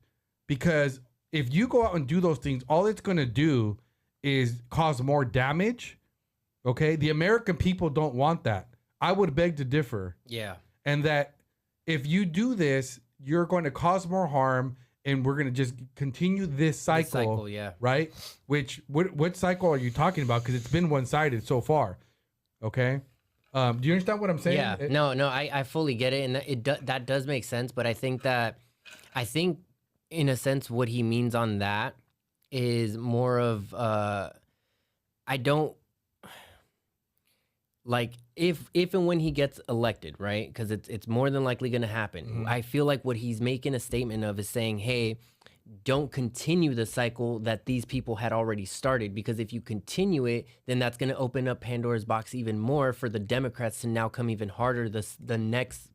A: because if you go out and do those things, all it's going to do is cause more damage. Okay. The American people don't want that. I would beg to differ.
C: Yeah.
A: And that if you do this, you're going to cause more harm, and we're going to just continue this cycle.
C: Yeah.
A: Right? Which, what cycle are you talking about? Because it's been one-sided so far. Okay? Do you understand what I'm saying?
C: Yeah. No, I fully get it. And that does make sense. But I think in a sense, what he means on that is more of, I don't, like, if and when he gets elected, right? Because it's more than likely going to happen. Mm-hmm. I feel like what he's making a statement of is saying, hey, don't continue the cycle that these people had already started, because if you continue it, then that's going to open up Pandora's box even more for the Democrats to now come even harder the next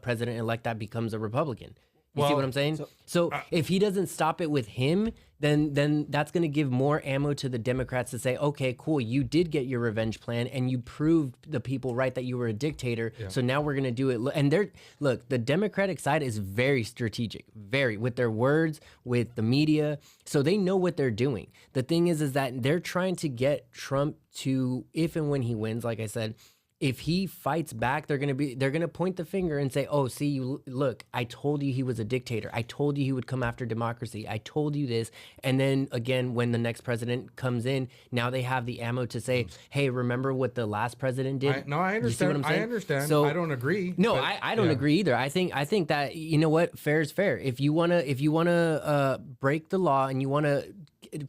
C: president-elect that becomes a Republican. You see what I'm saying? So if he doesn't stop it with him, then that's going to give more ammo to the Democrats to say, okay, cool, you did get your revenge plan and you proved the people right that you were a dictator. Yeah. So now we're going to do it. And look, the Democratic side is very strategic, very, with their words, with the media. So they know what they're doing. The thing is that they're trying to get Trump to, if and when he wins, like I said, if he fights back, they're gonna point the finger and say, "Oh, see, you look, I told you he was a dictator. I told you he would come after democracy. I told you this." And then again, when the next president comes in, now they have the ammo to say, "Hey, remember what the last president did?"
A: I understand.
C: You see what I'm saying?
A: I understand.
C: So,
A: I don't agree.
C: No, I don't agree either. I think that, you know what, fair is fair. If you wanna break the law and you wanna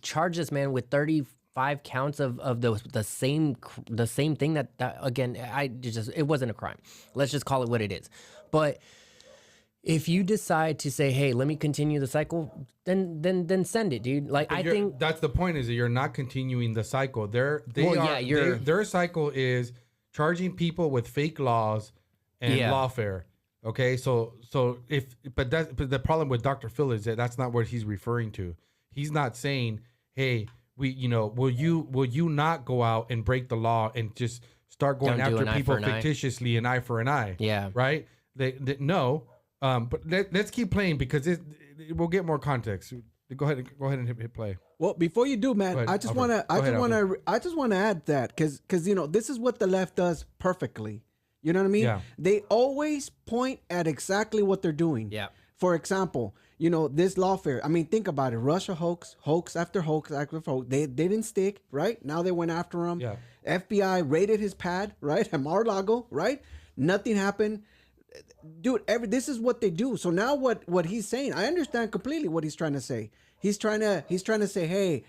C: charge this man with 35 counts of the same thing that again, it wasn't a crime. Let's just call it what it is. But if you decide to say, hey, let me continue the cycle, then send it, dude. Like, I think
A: that's the point, is that you're not continuing the cycle. Their cycle is charging people with fake laws and lawfare. Okay, so but the problem with Dr. Phil is that that's not what he's referring to. He's not saying, hey, will you not go out and break the law and just start going after people fictitiously, an eye for an eye?
C: Yeah.
A: Right? No. But let's keep playing, because we'll get more context. Go ahead and hit play.
B: Well, before you do, man, I just want to add that because this is what the left does perfectly. You know what I mean?
A: Yeah.
B: They always point at exactly what they're doing.
C: Yeah.
B: For example, this lawfare. I mean, think about it. Russia hoax after hoax after hoax. They didn't stick, right? Now they went after him.
A: Yeah.
B: FBI raided his pad, right? At Mar-a-Lago, right? Nothing happened. Dude, this is what they do. So now what he's saying, I understand completely what he's trying to say. He's trying to say, hey,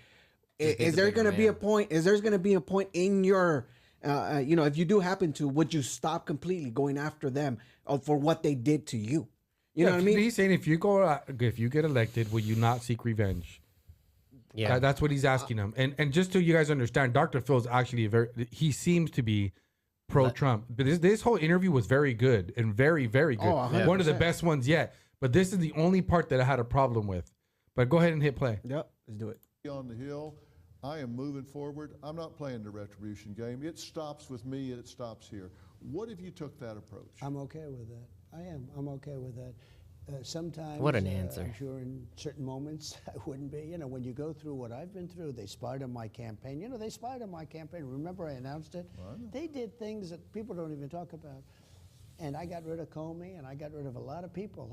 B: is there going to be a point? Is there going to be a point in your, if you do happen to, would you stop completely going after them for what they did to you? You know what I mean?
A: He's saying, if you get elected, will you not seek revenge?
C: Yeah,
A: that's what he's asking him. And just so you guys understand, Dr. Phil is actually he seems to be pro-Trump. But this whole interview was very good and very, very good.
B: Oh,
A: one of the best ones yet. But this is the only part that I had a problem with. But go ahead and hit play.
B: Yep, let's do it.
H: On the Hill, I am moving forward. I'm not playing the retribution game. It stops with me and it stops here. What if you took that approach?
I: I'm okay with that. I am. I'm okay with that. Sometimes,
C: what an answer.
I: I'm sure in certain moments I wouldn't be. When you go through what I've been through, they spied on my campaign. They spied on my campaign. Remember, I announced it? They did things that people don't even talk about. And I got rid of Comey, and I got rid of a lot of people.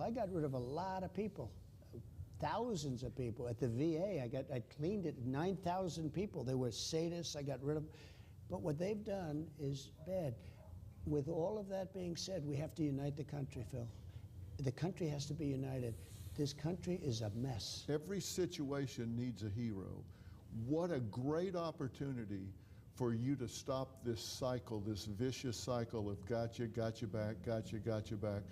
I: Thousands of people. At the VA, I cleaned it, 9,000 people. They were sadists. I got rid of. But what they've done is bad. With all of that being said, we have to unite the country, Phil. The country has to be united. This country is a mess.
H: Every situation needs a hero. What a great opportunity for you to stop this cycle, this vicious cycle of gotcha, got you back, gotcha, got you back.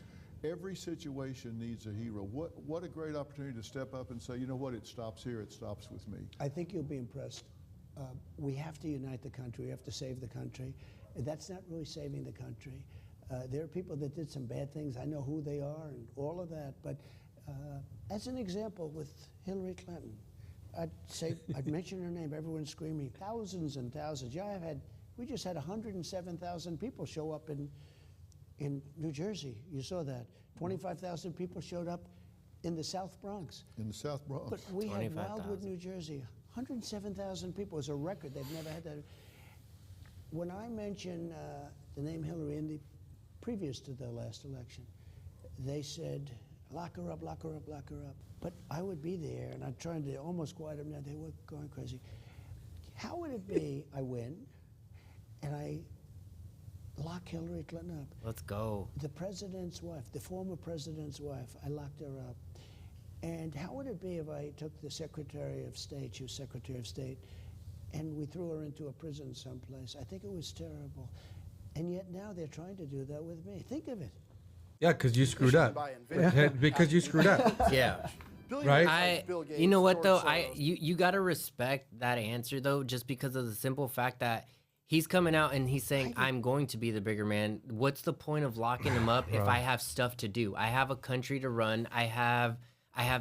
H: Every situation needs a hero. What a great opportunity to step up and say, you know what, it stops here, it stops with me.
I: I think you'll be impressed. We have to unite the country. We have to save the country. That's not really saving the country. There are people that did some bad things. I know who they are and all of that. But as an example, with Hillary Clinton, I'd mention her name. Everyone's screaming. Thousands and thousands. Yeah, we just had 107,000 people show up in New Jersey. You saw that. 25,000 people showed up in the South Bronx.
H: In the South Bronx.
I: But we had Wildwood, New Jersey. 107,000 people was a record. They've never had that. When I mention the name Hillary in the previous to the last election, they said, lock her up, lock her up, lock her up. But I would be there, and I'm trying to almost quiet them down. They were going crazy. How would it be I win, and I lock Hillary Clinton up?
C: Let's go.
I: The president's wife, the former president's wife, I locked her up. And how would it be if I took the Secretary of State, she was Secretary of State, and we threw her into a prison someplace? I think it was terrible. And yet now they're trying to do that with me. Think of it.
A: Yeah, because you screwed up. Because you screwed up.
C: Yeah.
A: Right?
C: You know what though? You gotta respect that answer though, just because of the simple fact that he's coming out and he's saying, I'm going to be the bigger man. What's the point of locking him up if I have stuff to do? I have a country to run. I have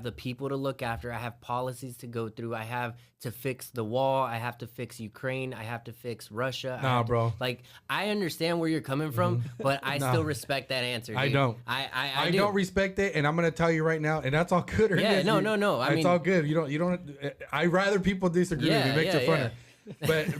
C: the people to look after. I have policies to go through. I have to fix the wall. I have to fix Ukraine. I have to fix Russia.
A: Nah, bro.
C: Like, I understand where you're coming from, but I still respect that answer. Dude.
A: I don't.
C: I
A: don't respect it, and I'm gonna tell you right now, and that's all good.
C: Yeah, no. I mean,
A: it's all good. You don't. I'd rather people disagree with me, make it funny.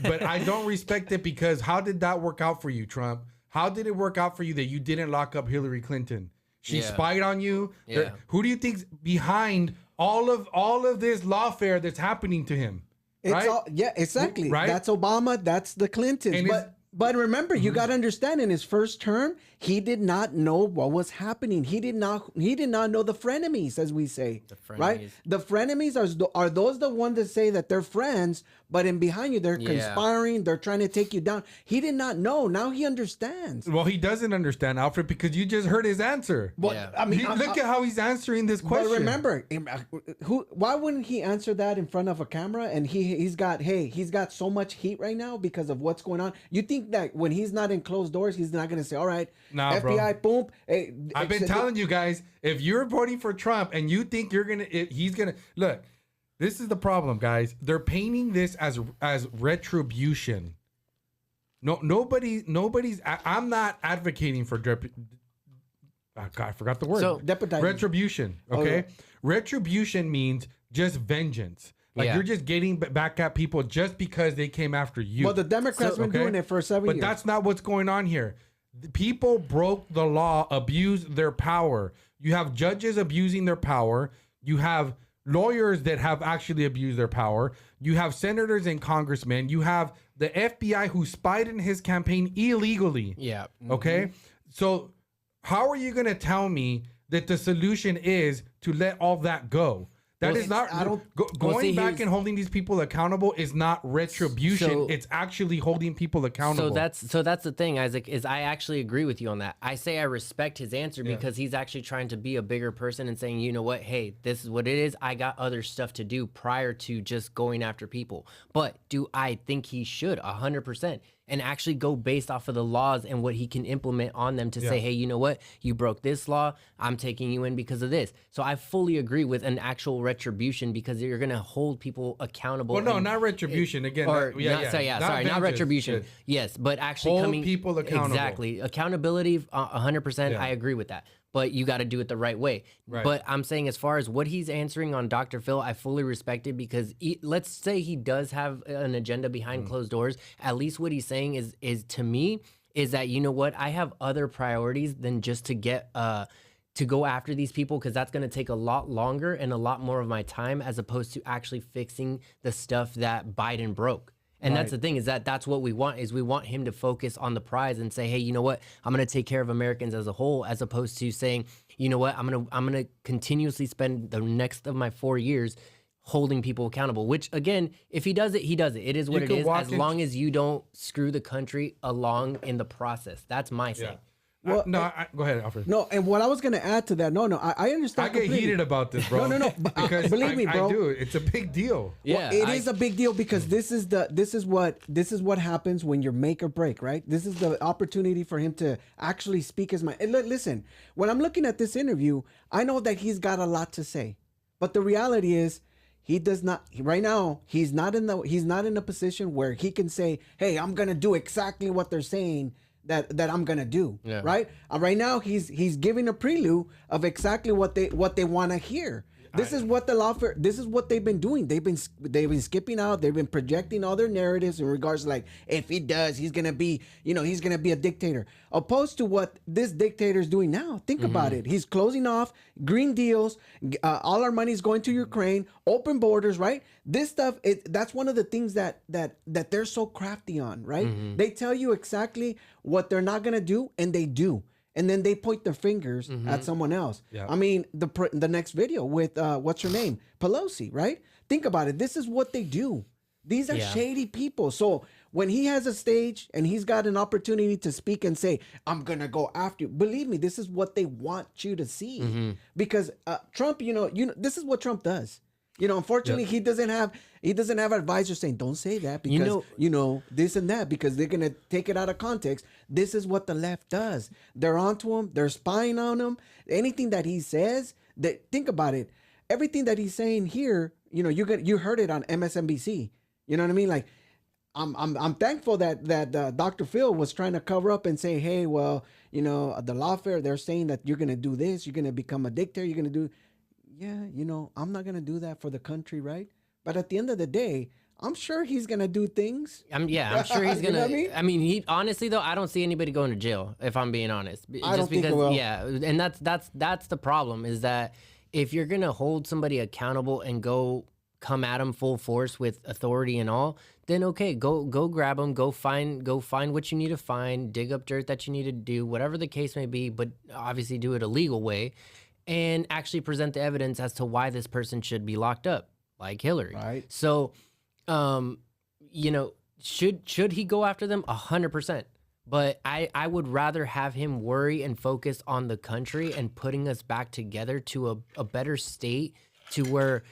A: But I don't respect it because how did that work out for you, Trump? How did it work out for you that you didn't lock up Hillary Clinton? She spied on you.
C: Yeah.
A: Who do you think's behind all of this lawfare that's happening to him?
B: It's
A: right?
B: all, yeah, exactly.
A: Right?
B: That's Obama. That's the Clintons.
A: And
B: But remember, you got to understand. In his first term, he did not know what was happening. He did not know the frenemies, as we say. Right? The frenemies are those the ones that say that they're friends, but in behind you they're conspiring. They're trying to take you down. He did not know. Now he understands.
A: Well, he doesn't understand, Alfred, because you just heard his answer.
B: Well, I mean,
A: look at how he's answering this question.
B: But remember, why wouldn't he answer that in front of a camera? And he's got so much heat right now because of what's going on. You think that when he's not in closed doors, he's not going to say, all right,
A: nah,
B: FBI,
A: bro.
B: boom. Hey,
A: I've been telling you guys, if you're voting for Trump and you think he's going to look, this is the problem, guys. They're painting this as retribution. Nobody's, I'm not advocating for, I forgot the word.
C: So,
A: retribution. Okay. Retribution means just vengeance. Like you're just getting back at people just because they came after you.
B: Well, the Democrats been doing it for 7 years.
A: But that's not what's going on here. The people broke the law, abused their power. You have judges abusing their power. You have lawyers that have actually abused their power. You have senators and congressmen. You have the FBI who spied in his campaign illegally.
C: Yeah.
A: Okay. So how are you going to tell me that the solution is to let all that go? That is not going back and holding these people accountable is not retribution. It's actually holding people accountable.
C: So that's the thing, Isaac, is I actually agree with you on that. I say I respect his answer because he's actually trying to be a bigger person and saying, you know what, hey, this is what it is. I got other stuff to do prior to just going after people. But do I think he should 100%? And actually go based off of the laws and what he can implement on them to say, hey, you know what? You broke this law. I'm taking you in because of this. So I fully agree with an actual retribution because you're going to hold people accountable.
A: Well, no, not retribution.
C: Not retribution.
A: Good.
C: Yes, but actually
A: hold people accountable.
C: Exactly. Accountability, 100%. I agree with that. But you got to do it the right way.
A: Right.
C: But I'm saying as far as what he's answering on Dr. Phil, I fully respect it because let's say he does have an agenda behind closed doors. At least what he's saying is to me is that, you know what, I have other priorities than just to get to go after these people because that's going to take a lot longer and a lot more of my time as opposed to actually fixing the stuff that Biden broke. And that's the thing is that's what we want is we want him to focus on the prize and say, hey, you know what? I'm going to take care of Americans as a whole, as opposed to saying, you know what? I'm going to continuously spend the next of my 4 years holding people accountable, which again, if he does it, he does it. It is what it
A: could
C: is,
A: walk
C: as
A: in-
C: long as you don't screw the country along in the process. That's my
A: Yeah.
C: thing.
B: Well,
A: Go ahead, Alfred.
B: No, and what I was gonna add to that, I understand.
A: I get
B: completely.
A: heated about this, bro.
B: No,
A: because
B: believe me, bro.
A: I do. It's a big deal.
C: Yeah,
B: It is a big deal because this is what happens when you're make or break, right? This is the opportunity for him to actually speak his mind. And listen, when I'm looking at this interview, I know that he's got a lot to say, but the reality is he does not right now. He's not in a position where he can say, "Hey, I'm gonna do exactly what they're saying." That I'm gonna do,
C: Yeah.
B: right? Right now, he's giving a prelude of exactly what they want to hear. This is what the lawfare. This is what they've been doing. They've been skipping out. They've been projecting all their narratives in regards to, like, if he does, he's gonna be a dictator. Opposed to what this dictator is doing now. Think about it. He's closing off green deals. All our money is going to Ukraine. Open borders, right? This stuff. That's one of the things that they're so crafty on, right? They tell you exactly what they're not gonna do, and they do. And then they point their fingers at someone else.
A: Yeah.
B: I mean, the next video with what's her name, Pelosi, right? Think about it. This is what they do. These are shady people. So when he has a stage and he's got an opportunity to speak and say, "I'm gonna go after you," believe me, this is what they want you to see. Because Trump, this is what Trump does. Unfortunately, he doesn't have advisors saying, "Don't say that," because this and that, because they're gonna take it out of context. This is what the left does. They're onto him. They're spying on him. Anything that he says, think about it. Everything that he's saying here, you heard it on MSNBC. You know what I mean? Like, I'm thankful that Dr. Phil was trying to cover up and say, "Hey, well, the lawfare, they're saying that you're gonna do this. You're gonna become a dictator. You're gonna do." Yeah, I'm not going to do that for the country, right? But at the end of the day, I'm sure he's going to do things.
C: I'm sure he's
B: You know
C: gonna.
B: what I mean?
C: I mean, he honestly though, I don't see anybody going to jail. If I'm being honest,
B: I don't think he will.
C: Yeah, and that's the problem, is that if you're gonna hold somebody accountable and come at them full force with authority and all, then okay, go grab them, go find what you need to find, dig up dirt that you need to do, whatever the case may be, but obviously do it a legal way. And actually present the evidence as to why this person should be locked up, like Hillary.
B: Right.
C: So, should he go after them? 100%. But I would rather have him worry and focus on the country and putting us back together to a better state, to where,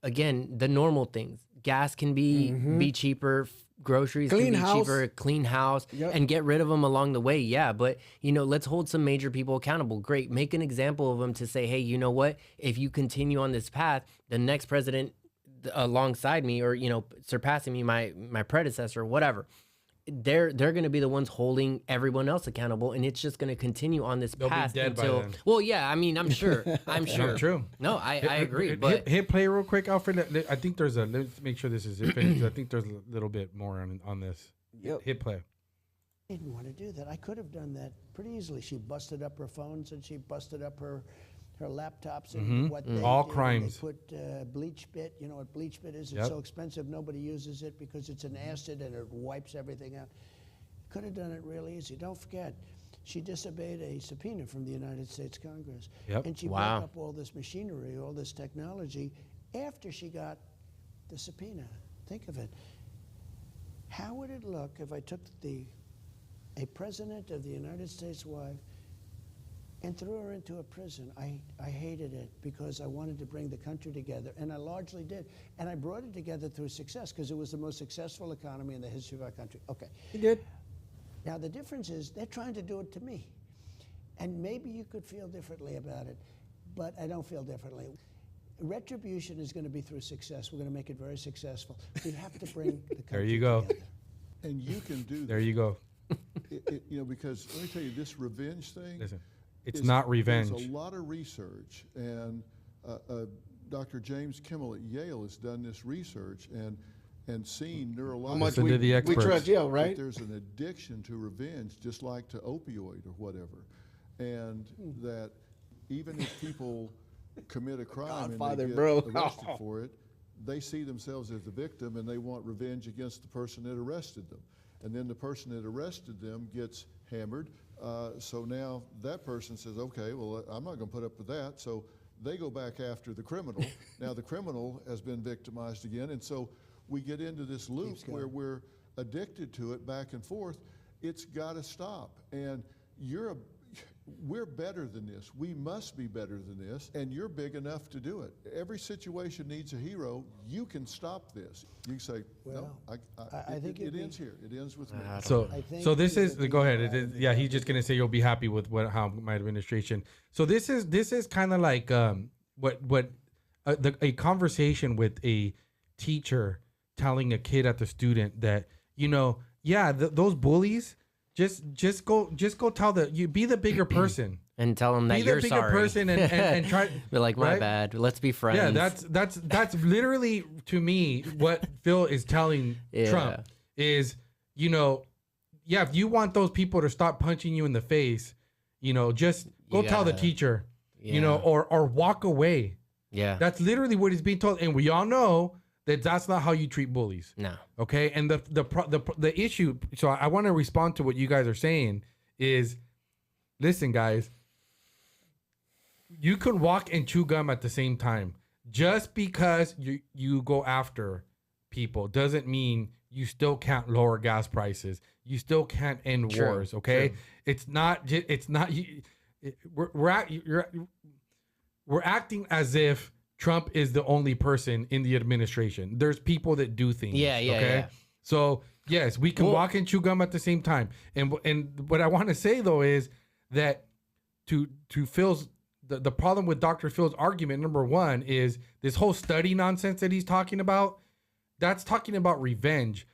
C: again, the normal things, gas can be cheaper, groceries
B: Clean
C: can be
B: house.
C: cheaper, clean house, and get rid of them along the way. Yeah, but let's hold some major people accountable. Great, make an example of them to say, hey, you know what? If you continue on this path, the next president alongside me, or surpassing me, my predecessor, whatever, they're going to be the ones holding everyone else accountable, and it's just going to continue on this
A: They'll be
C: path
A: dead by
C: until.
A: then.
C: Well, yeah, I mean, I'm sure.
A: Not true.
C: No, I agree. But
A: hit play real quick, Alfred. I think let's make sure this is finished. I think there's a little bit more on this.
B: Yep.
A: Hit play.
I: I didn't want to do that. I could have done that pretty easily. She busted up her phones and she busted up her laptops and what they
A: All
I: did.
A: crimes.
I: They put bleach bit. You know what bleach bit is?
A: Yep.
I: It's so expensive nobody uses it because it's an acid and it wipes everything out. Could have done it real easy. Don't forget, she disobeyed a subpoena from the United States Congress.
A: Yep.
I: And she
C: Wow.
I: brought up all this machinery, all this technology after she got the subpoena. Think of it. How would it look if I took a president of the United States wife and threw her into a prison? I hated it because I wanted to bring the country together, and I largely did. And I brought it together through success because it was the most successful economy in the history of our country. Okay.
B: He did.
I: Now, the difference is they're trying to do it to me. And maybe you could feel differently about it, but I don't feel differently. Retribution is going to be through success. We're going to make it very successful. We have to bring the country
A: There you go.
I: together.
H: And you can do
A: There
H: that.
A: you go.
H: Because let me tell you, this revenge thing.
A: Listen, it's not revenge.
H: There's a lot of research, and Dr. James Kimmel at Yale has done this research and seen neurologically
B: How much
A: Listen to the
B: we
A: experts.
B: trust Yale,
H: that
B: right?
H: there's an addiction to revenge, just like to opioid or whatever, and that even if people commit a crime and
B: Godfather,
H: they get
B: bro.
H: arrested for it, they see themselves as the victim and they want revenge against the person that arrested them. And then the person that arrested them gets hammered. So now that person says, okay, well, I'm not going to put up with that. So they go back after the criminal. Now the criminal has been victimized again, and so we get into this loop where we're addicted to it back and forth. It's got to stop. And we're better than this. We must be better than this, and you're big enough to do it. Every situation needs a hero. You can stop this. You can say, no,
I: I think
H: it ends here. It ends with me.
A: So this is go ahead. It is, yeah, he's just gonna say you'll be happy with how my administration. So this is kind of like a conversation with a teacher telling a kid at the student that those bullies. Just go tell you be the bigger person
C: and tell them that you're sorry. Be the bigger person and try. Be like, my bad. Let's be friends.
A: Yeah, that's literally to me what Phil is telling Trump is, if you want those people to stop punching you in the face, just go tell the teacher, or walk away.
C: Yeah,
A: that's literally what he's being told, and we all know that's not how you treat bullies.
C: No.
A: Okay. And the issue, so I want to respond to what you guys are saying is, listen, guys, you can walk and chew gum at the same time. Just because you go after people doesn't mean you still can't lower gas prices. You still can't end wars. Okay. We're acting as if Trump is the only person in the administration. There's people that do things. Okay. So yes, we can walk and chew gum at the same time. And what I want to say though is that to Phil's the problem with Dr. Phil's argument, number one, is this whole study nonsense that he's talking about. That's talking about revenge.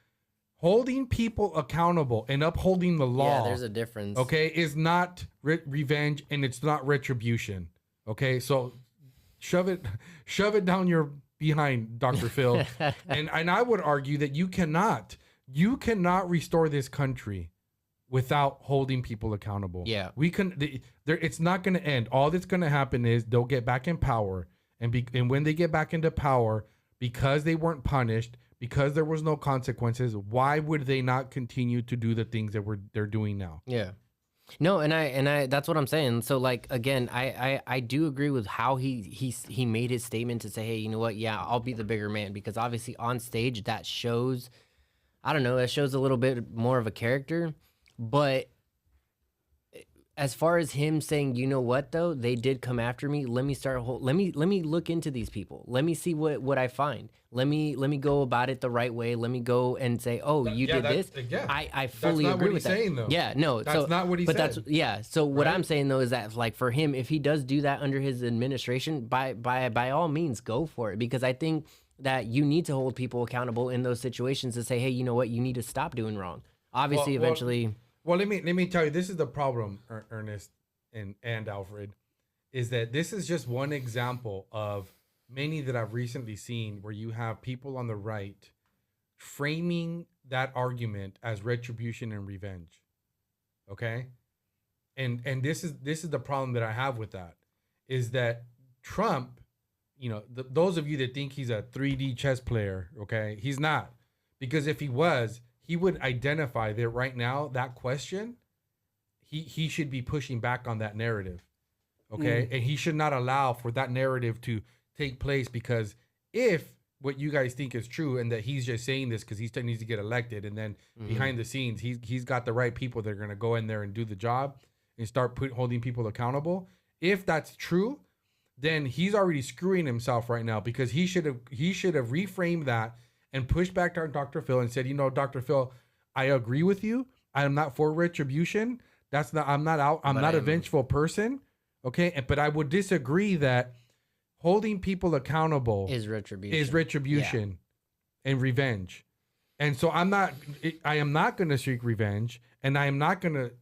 A: Holding people accountable and upholding the law.
C: Yeah, there's a difference.
A: Okay, is not revenge and it's not retribution. Okay, so shove it down your behind, Dr. Phil. and I would argue that you cannot restore this country without holding people accountable.
C: Yeah.
A: It's not going to end. All that's going to happen is they'll get back in power, and when they get back into power, because they weren't punished, because there was no consequences, why would they not continue to do the things that they're doing now?
C: Yeah. No, and I that's what I'm saying. So like again, I do agree with how he made his statement to say, hey, you know what? Yeah, I'll be the bigger man, because obviously on stage that shows, I don't know, it shows a little bit more of a character. But as far as him saying, you know what though, they did come after me. Let me look into these people. Let me see what I find. Let me go about it the right way. Let me go and say, oh, you did this.
A: Yeah.
C: I fully agree with that.
A: Saying, though.
C: Yeah, no,
A: that's not what he said.
C: So what I'm saying though is that like for him, if he does do that under his administration, by all means, go for it, because I think that you need to hold people accountable in those situations to say, hey, you know what, you need to stop doing wrong. Obviously, eventually.
A: Well, let me tell you, this is the problem, Ernest and Alfred, is that this is just one example of many that I've recently seen where you have people on the right framing that argument as retribution and revenge. Okay? And this is the problem that I have with that, is that Trump, those of you that think he's a 3D chess player, okay, he's not. Because if he was, he would identify that right now, that question, he should be pushing back on that narrative. Okay? And he should not allow for that narrative to take place, because if what you guys think is true and that he's just saying this because he still needs to get elected, and then behind the scenes he's got the right people that are going to go in there and do the job and start holding people accountable. If that's true, then he's already screwing himself right now, because he should have reframed that and pushed back to Dr. Phil and said, Dr. Phil, I agree with you. I am not for retribution. I'm not a vengeful person. Okay. But I would disagree that holding people accountable
C: is retribution
A: and revenge. And so I am not going to seek revenge, and I am not going to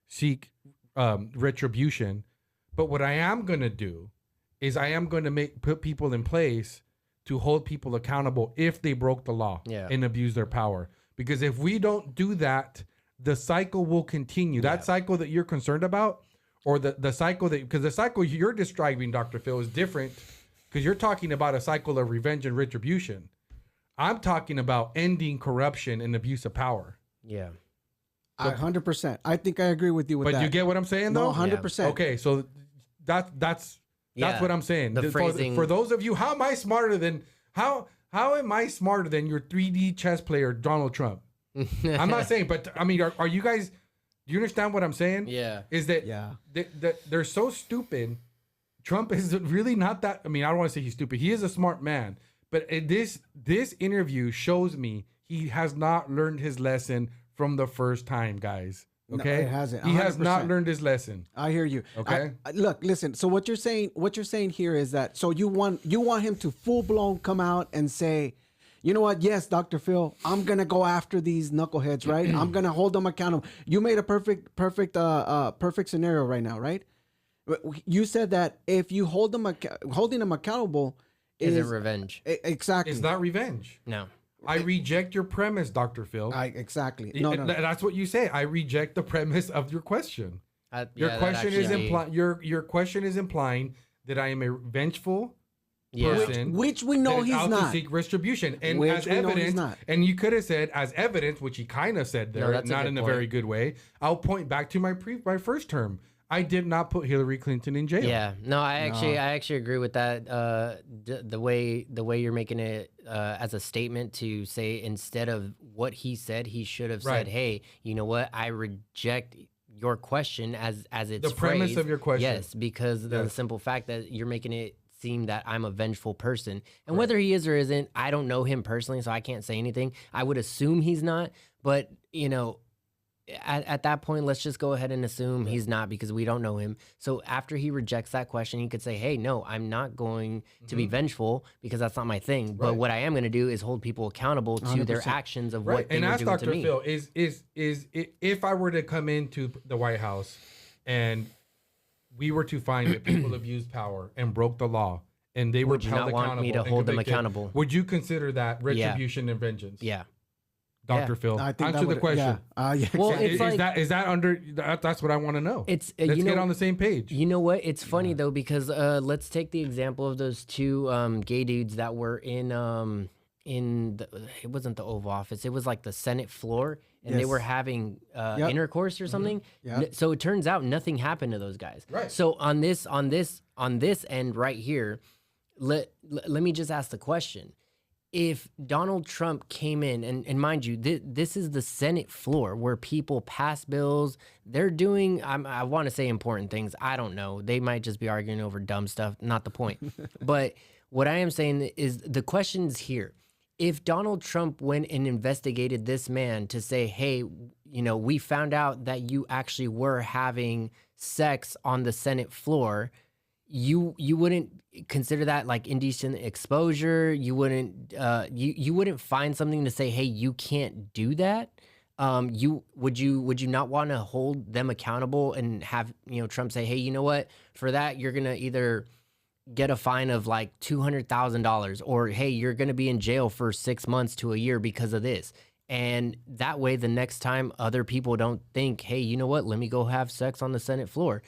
A: seek retribution. But what I am going to do is I am going to put people in place to hold people accountable if they broke the law and abuse their power. Because if we don't do that, the cycle will continue. Yeah. That cycle that you're concerned about, or the cycle because the cycle you're describing, Dr. Phil, is different, because you're talking about a cycle of revenge and retribution. I'm talking about ending corruption and abuse of power.
C: Yeah.
B: 100%. I think I agree with you with that.
A: But you get what I'm saying, though?
B: No, 100%.
A: Okay, so that's That's
C: Yeah.
A: what I'm saying.
C: The
A: For
C: phrasing.
A: those of you, how am I smarter than your 3D chess player Donald Trump? I'm not saying, but I mean, are you guys? Do you understand what I'm saying?
C: Yeah.
A: Is that
B: Yeah.
A: they're so stupid? Trump is really not that. I mean, I don't want to say he's stupid. He is a smart man, but this interview shows me he has not learned his lesson from the first time, guys. Okay,
B: it hasn't.
A: He has not
B: 100%.
A: learned his lesson.
B: I hear you.
A: Okay.
B: Look, listen. So what you're saying here is that so you want him to full blown come out and say, you know what? Yes, Dr. Phil, I'm gonna go after these knuckleheads, right? I'm gonna hold them accountable. You made a perfect scenario right now, right? You said that if you holding them accountable
C: Isn't revenge.
B: Exactly.
A: It's not revenge.
C: No.
A: I reject your premise, Dr. Phil.
B: Exactly. No.
A: That's what you say. I reject the premise of your question. Your
C: Yeah,
A: question is
C: actually-
A: your question is implying that I am a vengeful
C: Yeah.
A: person,
B: Which we know
A: that is
B: he's
A: out
B: not.
A: to seek retribution, and
B: Which
A: as
B: we know he's
A: evidence,
B: not.
A: and you could have said as evidence, which he kind of said there,
C: that's a
A: not
C: good
A: in a
C: point.
A: very good way. I'll point back to my first term. I did not put Hillary Clinton in jail.
C: Yeah, no, I actually agree with that. The way you're making it as a statement to say instead of what he said, he should have
A: Right.
C: said, "Hey, you know what? I reject your question as it's
A: The premise
C: phrased."
A: of your question.
C: Yes, because the
A: Yes.
C: simple fact that you're making it seem that I'm a vengeful person, and whether he is or isn't, I don't know him personally, so I can't say anything. I would assume he's not, but you know. At that point, let's just go ahead and assume he's not because we don't know him. So after he rejects that question, he could say, hey, no, I'm not going to be vengeful because that's not my thing. But
A: Right.
C: what I am going to do is hold people accountable to their
B: 100%.
C: actions of
A: Right.
C: what they
A: And
C: were
A: ask
C: doing
A: Dr.
C: to me.
A: Phil, is if I were to come into the White House and we were to find that people abused power and broke the law and they were
C: Would you
A: held
C: not want
A: accountable
C: me to
A: and
C: hold them
A: convicted,
C: accountable?
A: would you consider that retribution and vengeance?
C: Yeah.
A: Dr.
C: Yeah.
A: Phil,
B: I think
A: answer
B: that
A: the
B: would,
A: question.
B: Yeah.
C: Well,
B: exactly.
C: it's like-
A: Is that under that's what I want to know.
C: It's
A: Let's
C: you know,
A: get on the same page.
C: You know what? It's funny though because let's take the example of those two gay dudes that were in it wasn't the Oval Office. It was like the Senate floor, and they
B: Yes.
C: were having
B: Yep.
C: intercourse or something.
B: Yep.
C: So it turns out nothing happened to those guys.
A: Right.
C: So on this end right here, let me just ask the question. If Donald Trump came in, and mind you, this is the Senate floor where people pass bills. They're doing, I want to say important things. I don't know. They might just be arguing over dumb stuff. Not the point. But what I am saying is the question's here. If Donald Trump went and investigated this man to say, hey, you know, we found out that you actually were having sex on the Senate floor, you wouldn't consider that like indecent exposure. You wouldn't you wouldn't find something to say, hey, you can't do that. Would you not want to hold them accountable and have, you know, Trump say, hey, you know what, for that you're gonna either get a fine of like $200,000 or hey, you're gonna be in jail for 6 months to a year because of this. And that way the next time other people don't think, hey, you know what, let me go have sex on the Senate floor.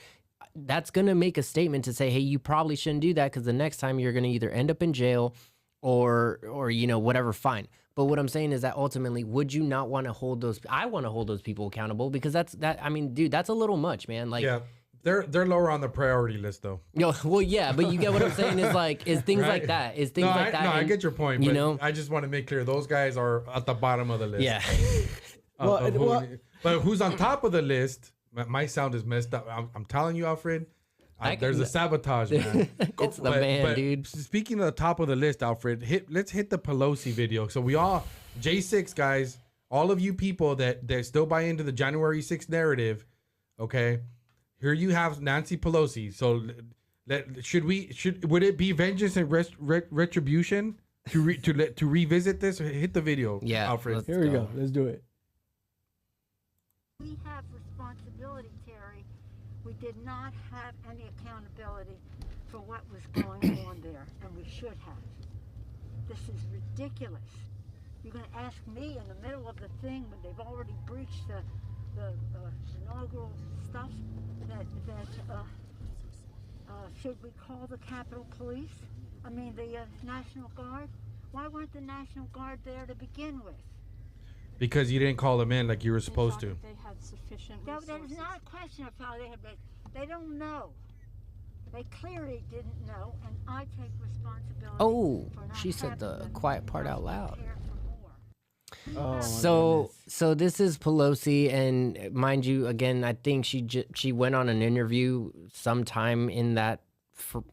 C: That's going to make a statement to say, hey, you probably shouldn't do that because the next time you're going to either end up in jail or you know, whatever, fine. But what I'm saying is that ultimately, would you not want to hold those? I want to hold those people accountable because I mean, dude, that's a little much, man. Like,
A: Yeah. They're lower on the priority list though.
C: you know, well, yeah, but you get what I'm saying is things
A: Right.
C: like that. Is things
A: No,
C: like that.
A: I
C: and-
A: get your point.
C: you
A: But
C: know?
A: I just want to make clear those guys are at the bottom of the list.
C: Yeah.
A: But who's on top of the list? My sound is messed up. I'm telling you, Alfred. There's a sabotage, man.
C: It's the man, dude.
A: Speaking of the top of the list, Alfred, let's hit the Pelosi video. So we all J6 guys, all of you people that still buy into the January 6th narrative, okay? Here you have Nancy Pelosi. So would it be vengeance and retribution to revisit this? Hit the video,
C: Yeah,
A: Alfred.
C: let's
B: Here we
C: go.
B: go. Let's do it.
J: We have responsibility, Terry. We did not have any accountability for what was going on there, and we should have. This is ridiculous. You're going to ask me in the middle of the thing when they've already breached the inaugural stuff that should we call the Capitol Police? I mean the National Guard? Why weren't the National Guard there to begin with?
A: Because you didn't call them in like you were supposed to.
G: They had sufficient
J: That
G: resources.
J: is not a question of how they have. They don't know. They clearly didn't know, and I take responsibility.
C: Oh,
J: for not
C: she said
J: having
C: the
J: them
C: quiet part out loud.
J: prepare for more.
B: Oh, my
C: So,
B: goodness.
C: so this is Pelosi, and mind you, again, I think she went on an interview sometime in that,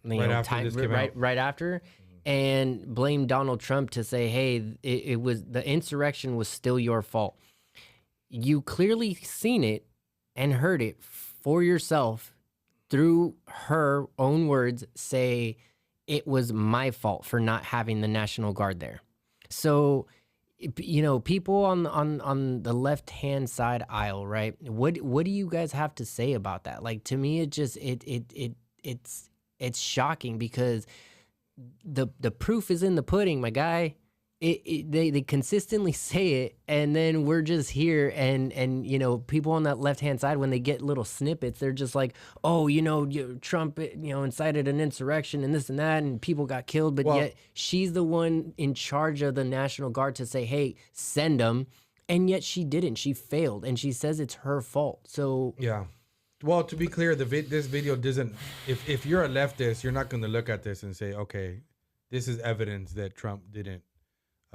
A: Right after this came out.
C: right after, and blamed Donald Trump to say, hey, it was the insurrection was still your fault. You clearly seen it and heard it for yourself through her own words say it was my fault for not having the National Guard there. So, you know, people on the left-hand side aisle, right? What do you guys have to say about that? Like, to me, it just it's shocking because the proof is in the pudding, my guy. They consistently say it, and then we're just here, and you know, people on that left hand side, when they get little snippets, they're just like, oh, you know, Trump, you know, incited an insurrection and this and that, and people got killed, but yet she's the one in charge of the National Guard to say, hey, send them, and yet she didn't. She failed, and she says it's her fault. So
A: Yeah. Well, to be clear, this video doesn't. If you're a leftist, you're not going to look at this and say, okay, this is evidence that Trump didn't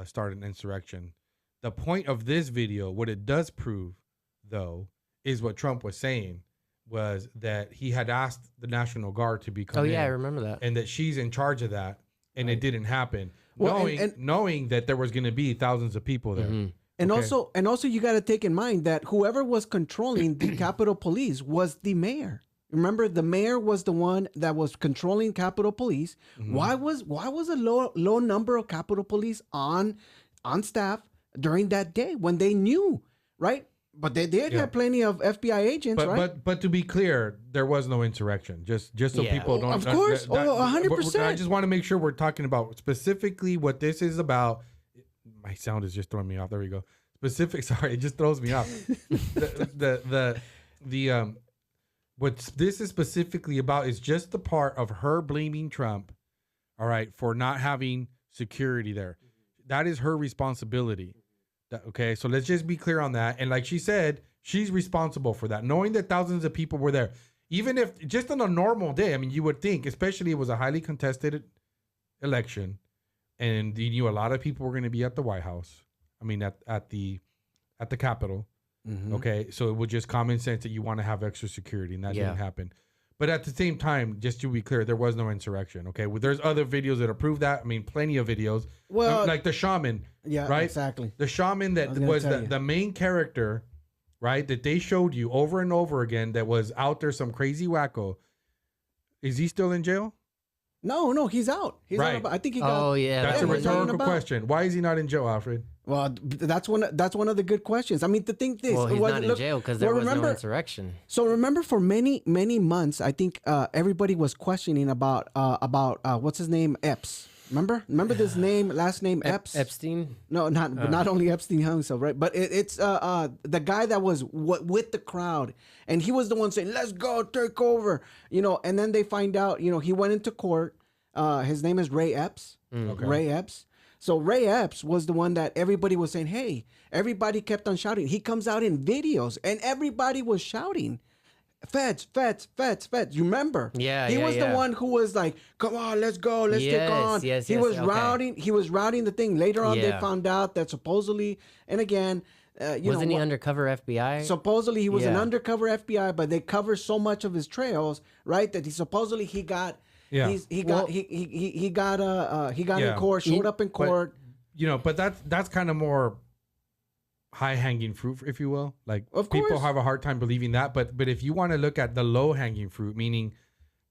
A: start an insurrection. The point of this video, what it does prove, though, is what Trump was saying, was that he had asked the National Guard to become.
C: Oh yeah, I remember that.
A: And that she's in charge of that, and it didn't happen.
B: Well,
A: knowing that there was going to be thousands of people there.
C: Mm-hmm.
B: And
A: Okay.
B: also, you got to take in mind that whoever was controlling the Capitol Police was the mayor. Remember, the mayor was the one that was controlling Capitol Police.
A: Mm-hmm.
B: Why was a low number of Capitol Police on staff during that day when they knew, right? But they did have plenty of FBI agents, right?
A: But to be clear, there was no insurrection. Just so
C: Yeah.
A: people don't.
B: Of course. 100%.
A: I just want to make sure we're talking about specifically what this is about. My sound is just throwing me off. There we go. Sorry, it just throws me off. What this is specifically about is just the part of her blaming Trump, all right, for not having security there. That is her responsibility. Okay, so let's just be clear on that. And like she said, she's responsible for that, knowing that thousands of people were there. Even if just on a normal day, I mean, you would think, especially it was a highly contested election, and you knew a lot of people were going to be at the White House. I mean, at the Capitol.
B: Mm-hmm.
A: Okay, so it was just common sense that you want to have extra security, and that didn't happen. But at the same time, just to be clear, there was no insurrection. Okay, well, there's other videos that prove that. I mean, plenty of videos.
B: Well,
A: like the shaman.
B: Yeah,
A: right.
B: Exactly.
A: The shaman that was the main character, right? That they showed you over and over again. That was out there, some crazy wacko. Is he still in jail?
B: No, he's out. He's
A: Right.
B: out. I think he got.
C: Oh yeah,
A: That's a
B: he's out and
A: rhetorical
B: about.
A: question. Why is he not in jail, Alfred?
B: Well, that's one of the good questions. I mean, to think this.
C: well, he's
B: was-
C: not in
B: look,
C: jail because there
B: well,
C: was no
B: remember-
C: insurrection.
B: So remember, for many months, I think everybody was questioning about what's his name, Epps. Remember this name, last name Epps.
C: Epstein.
B: No, not only Epstein himself, right? But it's the guy that was with the crowd, and he was the one saying, "Let's go, take over," you know. And then they find out, you know, he went into court. His name is Ray Epps.
A: Okay.
B: Ray Epps. So Ray Epps was the one that everybody was saying, hey, everybody kept on shouting. He comes out in videos and everybody was shouting, feds, feds, feds, feds. You remember?
C: Yeah,
B: He
C: yeah,
B: was
C: yeah.
B: the one who was like, come on, let's go, let's take
C: Yes,
B: on.
C: yes,
B: He
C: yes,
B: was
C: okay.
B: routing the thing. Later on, they
C: Yeah.
B: found out that supposedly, and again,
C: Wasn't he undercover FBI?
B: supposedly he was an
C: Yeah.
B: undercover FBI, but they cover so much of his trails, right? That he got.
A: Yeah.
B: He got
A: Yeah.
B: in court, showed up in court.
A: You know, but that's kind of more high hanging fruit, if you will. Like,
B: Of
A: people
B: course.
A: have a hard time believing that. But if you want to look at the low hanging fruit, meaning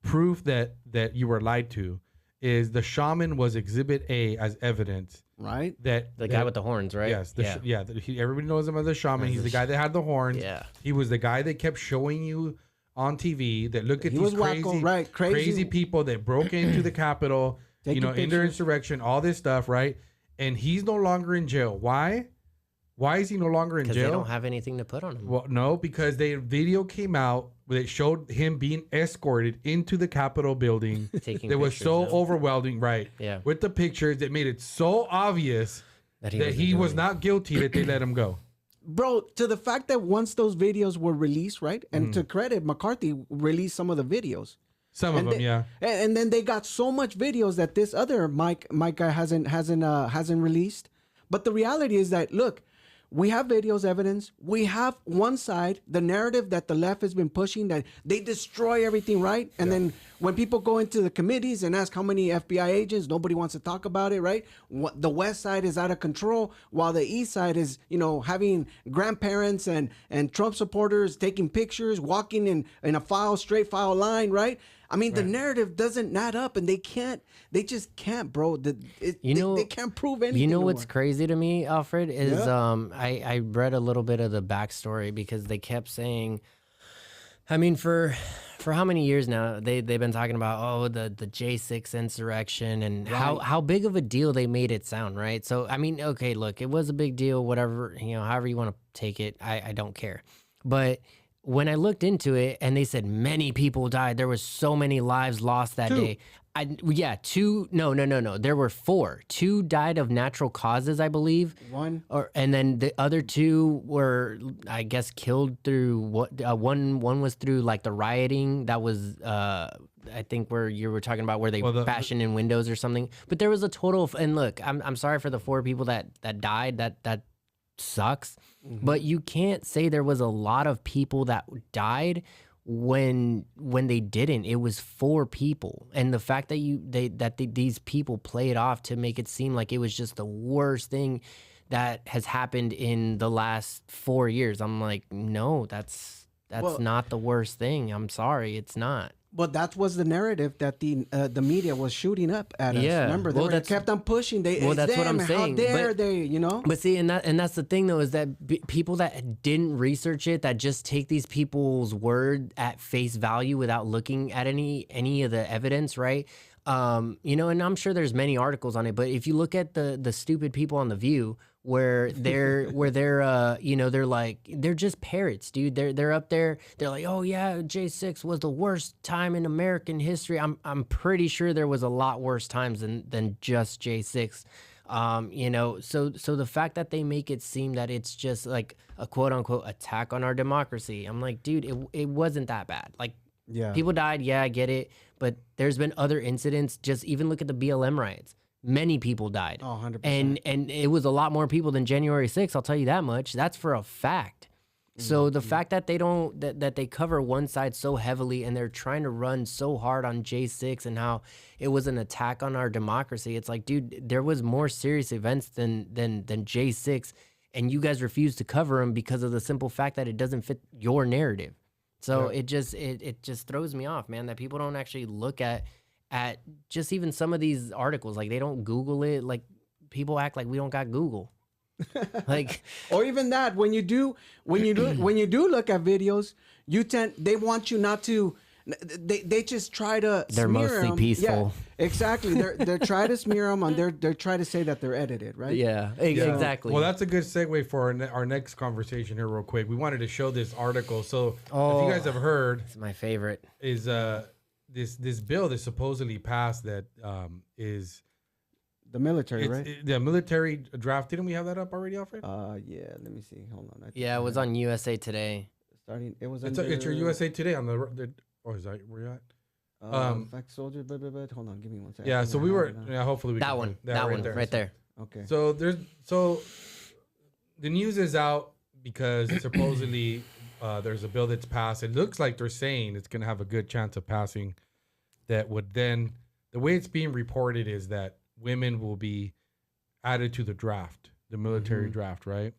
A: proof that you were lied to, is the shaman was Exhibit A as evidence
B: Right.
A: that
C: the guy with the horns, right?
A: Yes,
C: yeah.
A: everybody knows him as the shaman. He's the guy that had the horns.
C: Yeah.
A: He was the guy that kept showing you on TV that look at
B: He
A: these
B: was wacko, right, crazy.
A: people that broke into the Capitol,
B: Taking
A: in their
B: pictures.
A: insurrection, all this stuff, right? And he's no longer in jail. Why? Why is he no longer in
C: Because
A: jail?
C: they don't have anything to put on him.
A: Well, no, because the video came out that showed him being escorted into the Capitol building.
C: Taking
A: that was
C: pictures
A: so
C: of-
A: overwhelming, right?
C: Yeah.
A: With the pictures that made it so obvious
C: That
A: that he was not guilty, that they let him go.
B: Bro, to the fact that once those videos were released, right?
A: Mm.
B: And to credit, McCarthy released some of the videos.
A: Some of them, yeah.
B: And then they got so much videos that this other Mike guy hasn't released. But the reality is that, look, we have videos, evidence. We have one side, the narrative that the left has been pushing, that they destroy everything, right? And then when people go into the committees and ask how many FBI agents, nobody wants to talk about it, right? The West side is out of control, while the East side is, having grandparents and Trump supporters taking pictures, walking in a straight file line, right? I mean, the narrative doesn't add up, and they just can't, bro. They can't prove anything.
C: You know
B: no
C: what's
B: more.
C: crazy to me, Alfred, is I read a little bit of the backstory because they kept saying, I mean, for how many years now they've been talking about the J6 insurrection and how big of a deal they made it sound, right? So I mean, okay, look, it was a big deal, whatever, however you want to take it, I don't care, but when I looked into it and they said many people died, there was so many lives lost that day. Two. No. There were 4. 2 died of natural causes, I believe. And then the other 2 were, I guess, killed through what? One was through like the rioting. That was, I think, where you were talking about where they fashioned in windows or something. But there was a total of, and look, I'm sorry for the 4 people that died. That sucks. But you can't say there was a lot of people that died when they didn't. It was 4 people, and the fact that these people played off to make it seem like it was just the worst thing that has happened in the last 4 years. I'm like, no, that's not the worst thing. I'm sorry, it's not.
B: But that was the narrative that the media was shooting up at us. Remember, they kept on pushing.
C: That's what I'm saying.
B: How dare they?
C: But see, and that's the thing though, is that people that didn't research it, that just take these people's word at face value without looking at any of the evidence, right? And I'm sure there's many articles on it, but if you look at the stupid people on The View, where they're they're just parrots, dude. They're up there. They're like, oh yeah, J6 was the worst time in American history. I'm pretty sure there was a lot worse times than just J6. So the fact that they make it seem that it's just like a quote unquote attack on our democracy, I'm like, dude, it wasn't that bad. Like, people died. Yeah, I get it. But there's been other incidents. Just even look at the BLM riots. Many people died.
B: Oh, 100%.
C: And it was a lot more people than January 6th, I'll tell you that much. That's for a fact. So the fact that they don't, that they cover one side so heavily and they're trying to run so hard on J6 and how it was an attack on our democracy, it's like, dude, there was more serious events than J6, and you guys refuse to cover them because of the simple fact that it doesn't fit your narrative. So it just throws me off, man, that people don't actually look at just even some of these articles. Like, they don't Google it. Like, people act like we don't got Google. Like,
B: or even that, when you do look at videos, they want you not to. They just try to.
C: They're
B: smear
C: mostly
B: them.
C: peaceful.
B: Yeah, exactly. They're trying to smear them, and they're trying to say that they're edited, right?
C: Yeah, exactly.
A: Well, that's a good segue for our next conversation here, real quick. We wanted to show this article. So, if you guys have heard,
C: it's my favorite.
A: Is this bill that supposedly passed that is
B: the military, right?
A: The military draft. Didn't we have that up already, Alfred?
B: Yeah. Let me see. Hold on.
C: It was on USA Today.
B: It was.
A: It's your USA Today on the. Oh, is that where you're at?
B: Fact soldier. Hold on. Give me one second.
A: Yeah. So we were. Yeah. Hopefully we.
C: That one. Right there.
B: Okay.
A: So the news is out because supposedly there's a bill that's passed. It looks like they're saying it's going to have a good chance of passing. That would then, the way it's being reported is that women will be added to the draft, the military draft, right?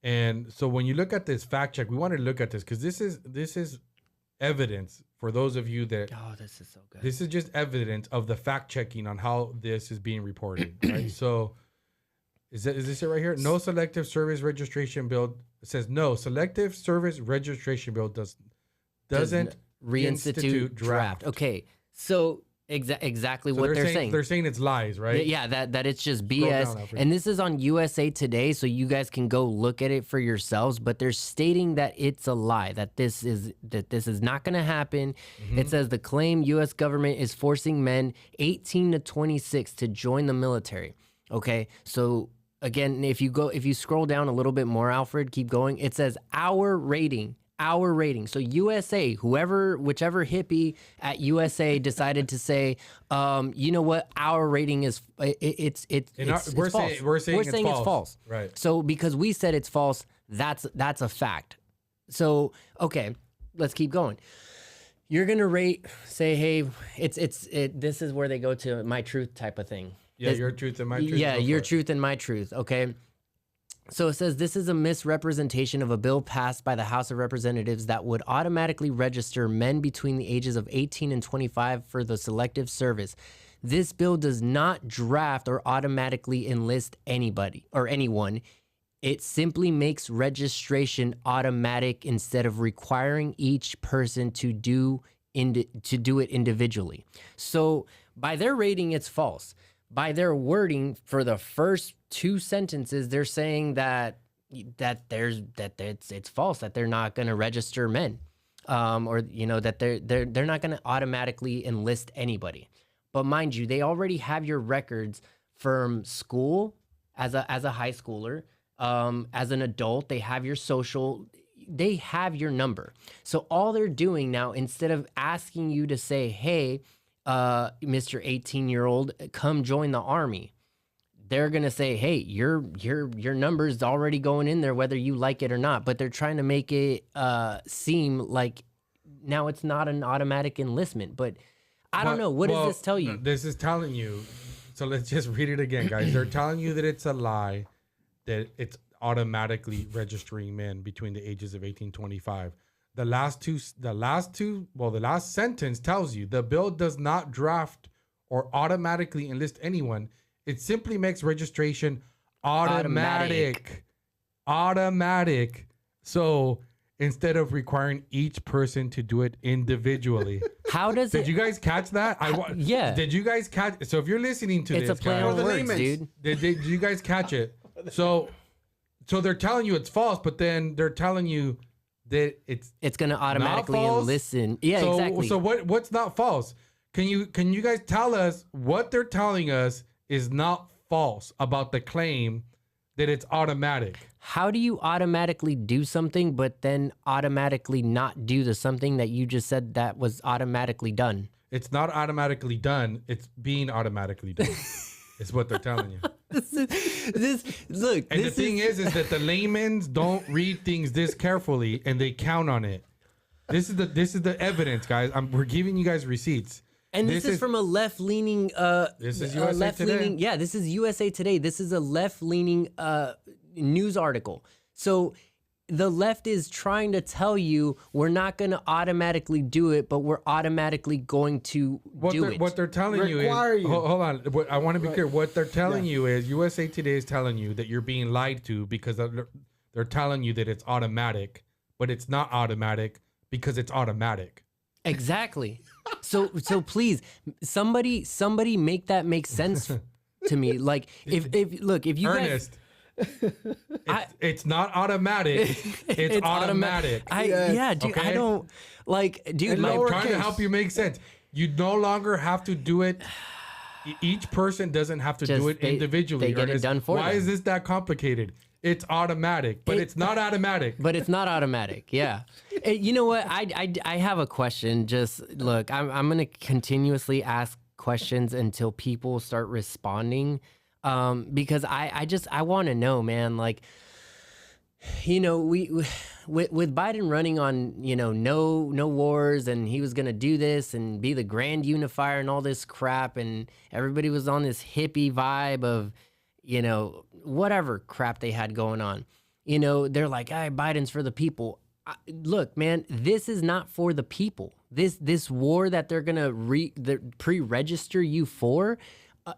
A: And so when you look at this fact check, we wanted to look at this because this is evidence for those of you that.
C: Oh, this is so good.
A: This is just evidence of the fact checking on how this is being reported, right? So is this it right here? No selective service registration bill. It says no selective service registration bill doesn't
C: reinstitute draft. Okay, so exactly
A: so
C: what they're saying.
A: They're saying it's lies, right?
C: Yeah, that it's just BS. And this is on USA Today, so you guys can go look at it for yourselves. But they're stating that it's a lie, that this is not going to happen. It says the claim U.S. government is forcing men 18 to 26 to join the military. Okay, so again, if you scroll down a little bit more, Alfred, keep going. It says our rating our rating. So USA, whichever hippie at USA decided to say, you know what, our rating is it's
A: we're
C: false.
A: saying it's false. Right.
C: So because we said it's false, that's a fact. So okay, let's keep going. You're gonna rate, say, hey, this is where they go to my truth type of thing.
A: Yeah, your truth and my truth.
C: Yeah, your truth and my truth. Okay. So it says this is a misrepresentation of a bill passed by the House of Representatives that would automatically register men between the ages of 18 and 25 for the Selective Service. This bill does not draft or automatically enlist anybody or anyone. It simply makes registration automatic instead of requiring each person to do it individually. So by their rating, it's false. By their wording for the first two sentences, they're saying that it's false, that they're not going to register men, or that they're not going to automatically enlist anybody. But mind you, they already have your records from school as a high schooler, as an adult. They have your social. They have your number. So all they're doing now, instead of asking you to say, hey, Mr. 18-year-old, come join the army, they're going to say, hey, your number's already going in there, whether you like it or not. But they're trying to make it seem like now it's not an automatic enlistment. But I don't know. What does this tell you?
A: This is telling you. So let's just read it again, guys. They're telling you that it's a lie, that it's automatically registering men between the ages of 18 and 25. The last sentence tells you the bill does not draft or automatically enlist anyone. It simply makes registration automatic. So instead of requiring each person to do it individually.
C: How does
A: Did you guys catch that?
C: Yeah.
A: Did you guys catch? So if you're listening to
C: it's
A: this,
C: a play on words, dude.
A: Did you guys catch it? So they're telling you it's false, but then they're telling you that it's
C: going to automatically listen. Yeah,
A: so,
C: exactly.
A: So what's not false? Can you guys tell us what they're telling us is not false about the claim that it's automatic?
C: How do you automatically do something but then automatically not do the something that you just said that was automatically done?
A: It's not automatically done. It's being automatically done. Is what they're telling you.
C: Look.
A: And the thing is that the laymen don't read things this carefully, and they count on it. This is the evidence, guys. We're giving you guys receipts.
C: And this is from a left-leaning.
A: This is USA Today.
C: Yeah, this is USA Today. This is a left-leaning news article. So the left is trying to tell you we're not going to automatically do it, but we're automatically going to do it.
A: What they're telling you is, hold on. I want to be clear. What they're telling you is USA Today is telling you that you're being lied to because they're telling you that it's automatic, but it's not automatic because it's automatic.
C: Exactly. So please, somebody make that make sense to me. Like if you
A: Ernest,
C: guys.
A: It's not automatic. It's automatic.
C: Yeah, dude. Okay? I don't dude.
A: I'm trying to help you make sense. You no longer have to do it. Each person doesn't have to do it individually.
C: They get it done for them.
A: Why is this that complicated? It's automatic, but it's not automatic.
C: But it's not automatic. Yeah. You know what? I have a question. Just look, I'm gonna continuously ask questions until people start responding. Because I want to know, man, like, we with Biden running on, no wars, and he was going to do this and be the grand unifier and all this crap. And everybody was on this hippie vibe of, whatever crap they had going on. They're like, hey, Biden's for the people. Look, man, this is not for the people. This war that they're going to pre-register you for.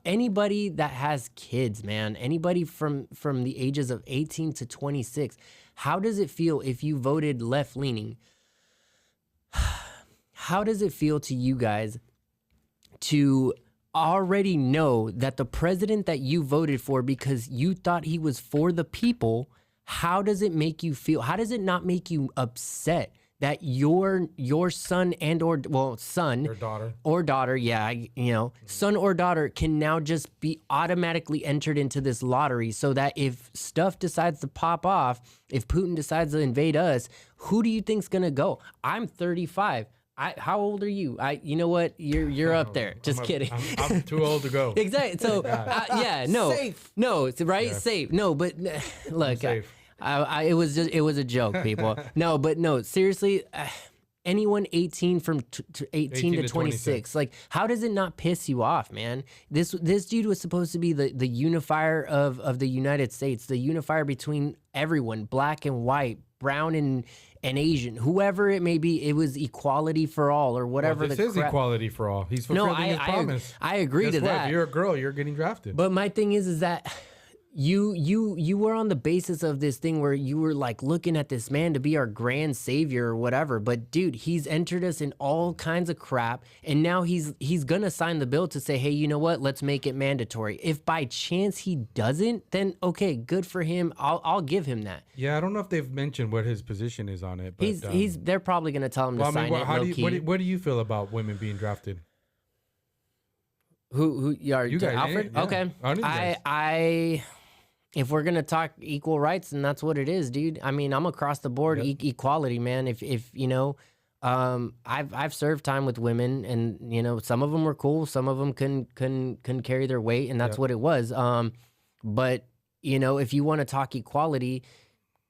C: Anybody that has kids, man, anybody from the ages of 18 to 26, how does it feel if you voted left-leaning? How does it feel to you guys to already know that the president that you voted for because you thought he was for the people, how does it make you feel? How does it not make you upset that your son and or son or daughter, son or daughter can now just be automatically entered into this lottery, so that if stuff decides to pop off, if Putin decides to invade us, who do you think's gonna go? I'm 35. How old are you? You know what? You're up there. Just kidding.
A: I'm too old to go.
C: Exactly. So
B: Safe.
C: No, it's right.
A: Yeah.
C: Safe. No, but look,
A: safe.
C: it was a joke, people. No, seriously, anyone 18 from 18 to 26, like, how does it not piss you off, man? This dude was supposed to be the unifier of the United States, the unifier between everyone, black and white, brown and Asian, whoever it may be. It was equality for all, or whatever.
A: This is equality for all. He's fulfilling his promise.
C: I agree to that.
A: If you're a girl, you're getting drafted.
C: But my thing is that you were on the basis of this thing where you were like looking at this man to be our grand savior or whatever. But dude, he's entered us in all kinds of crap, and now he's gonna sign the bill to say, hey, you know what? Let's make it mandatory. If by chance he doesn't, then okay, good for him. I'll give him that.
A: Yeah, I don't know if they've mentioned what his position is on it. But,
C: they're probably gonna tell him to sign it.
A: What do you feel about women being drafted?
C: Who you are?
A: You guys,
C: Alfred?
A: yeah.
C: Okay.
A: I
C: If we're gonna talk equal rights, then that's what it is, dude. I mean, I'm across the board equality, man. If you know, I've served time with women, and you know, some of them were cool, some of them couldn't carry their weight, and that's what it was. But you know, if you want to talk equality,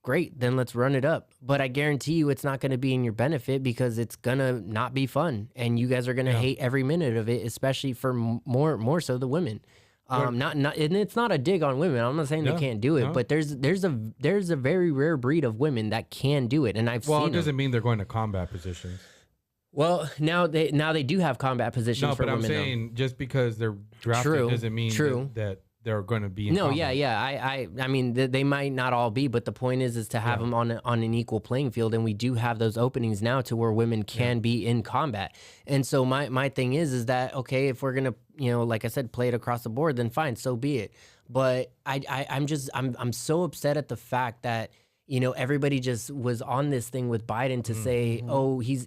C: great, then let's run it up. But I guarantee you, it's not going to be in your benefit, because it's gonna not be fun, and you guys are gonna hate every minute of it, especially for more so the women. Not, and it's not a dig on women. I'm not saying they can't do it, but there's a very rare breed of women that can do it, and I've seen.
A: Well, it doesn't mean they're going to combat positions.
C: Well, now they do have combat positions for women.
A: No, but I'm saying just because they're drafted doesn't mean that they're going to be in combat.
C: I mean, they might not all be, but the point is to have them on an equal playing field, and we do have those openings now to where women can be in combat. And so my thing is that, okay, if we're gonna, you know, like I said, play it across the board, then fine, so be it. But I'm so upset at the fact that, you know, everybody just was on this thing with Biden to say, oh, he's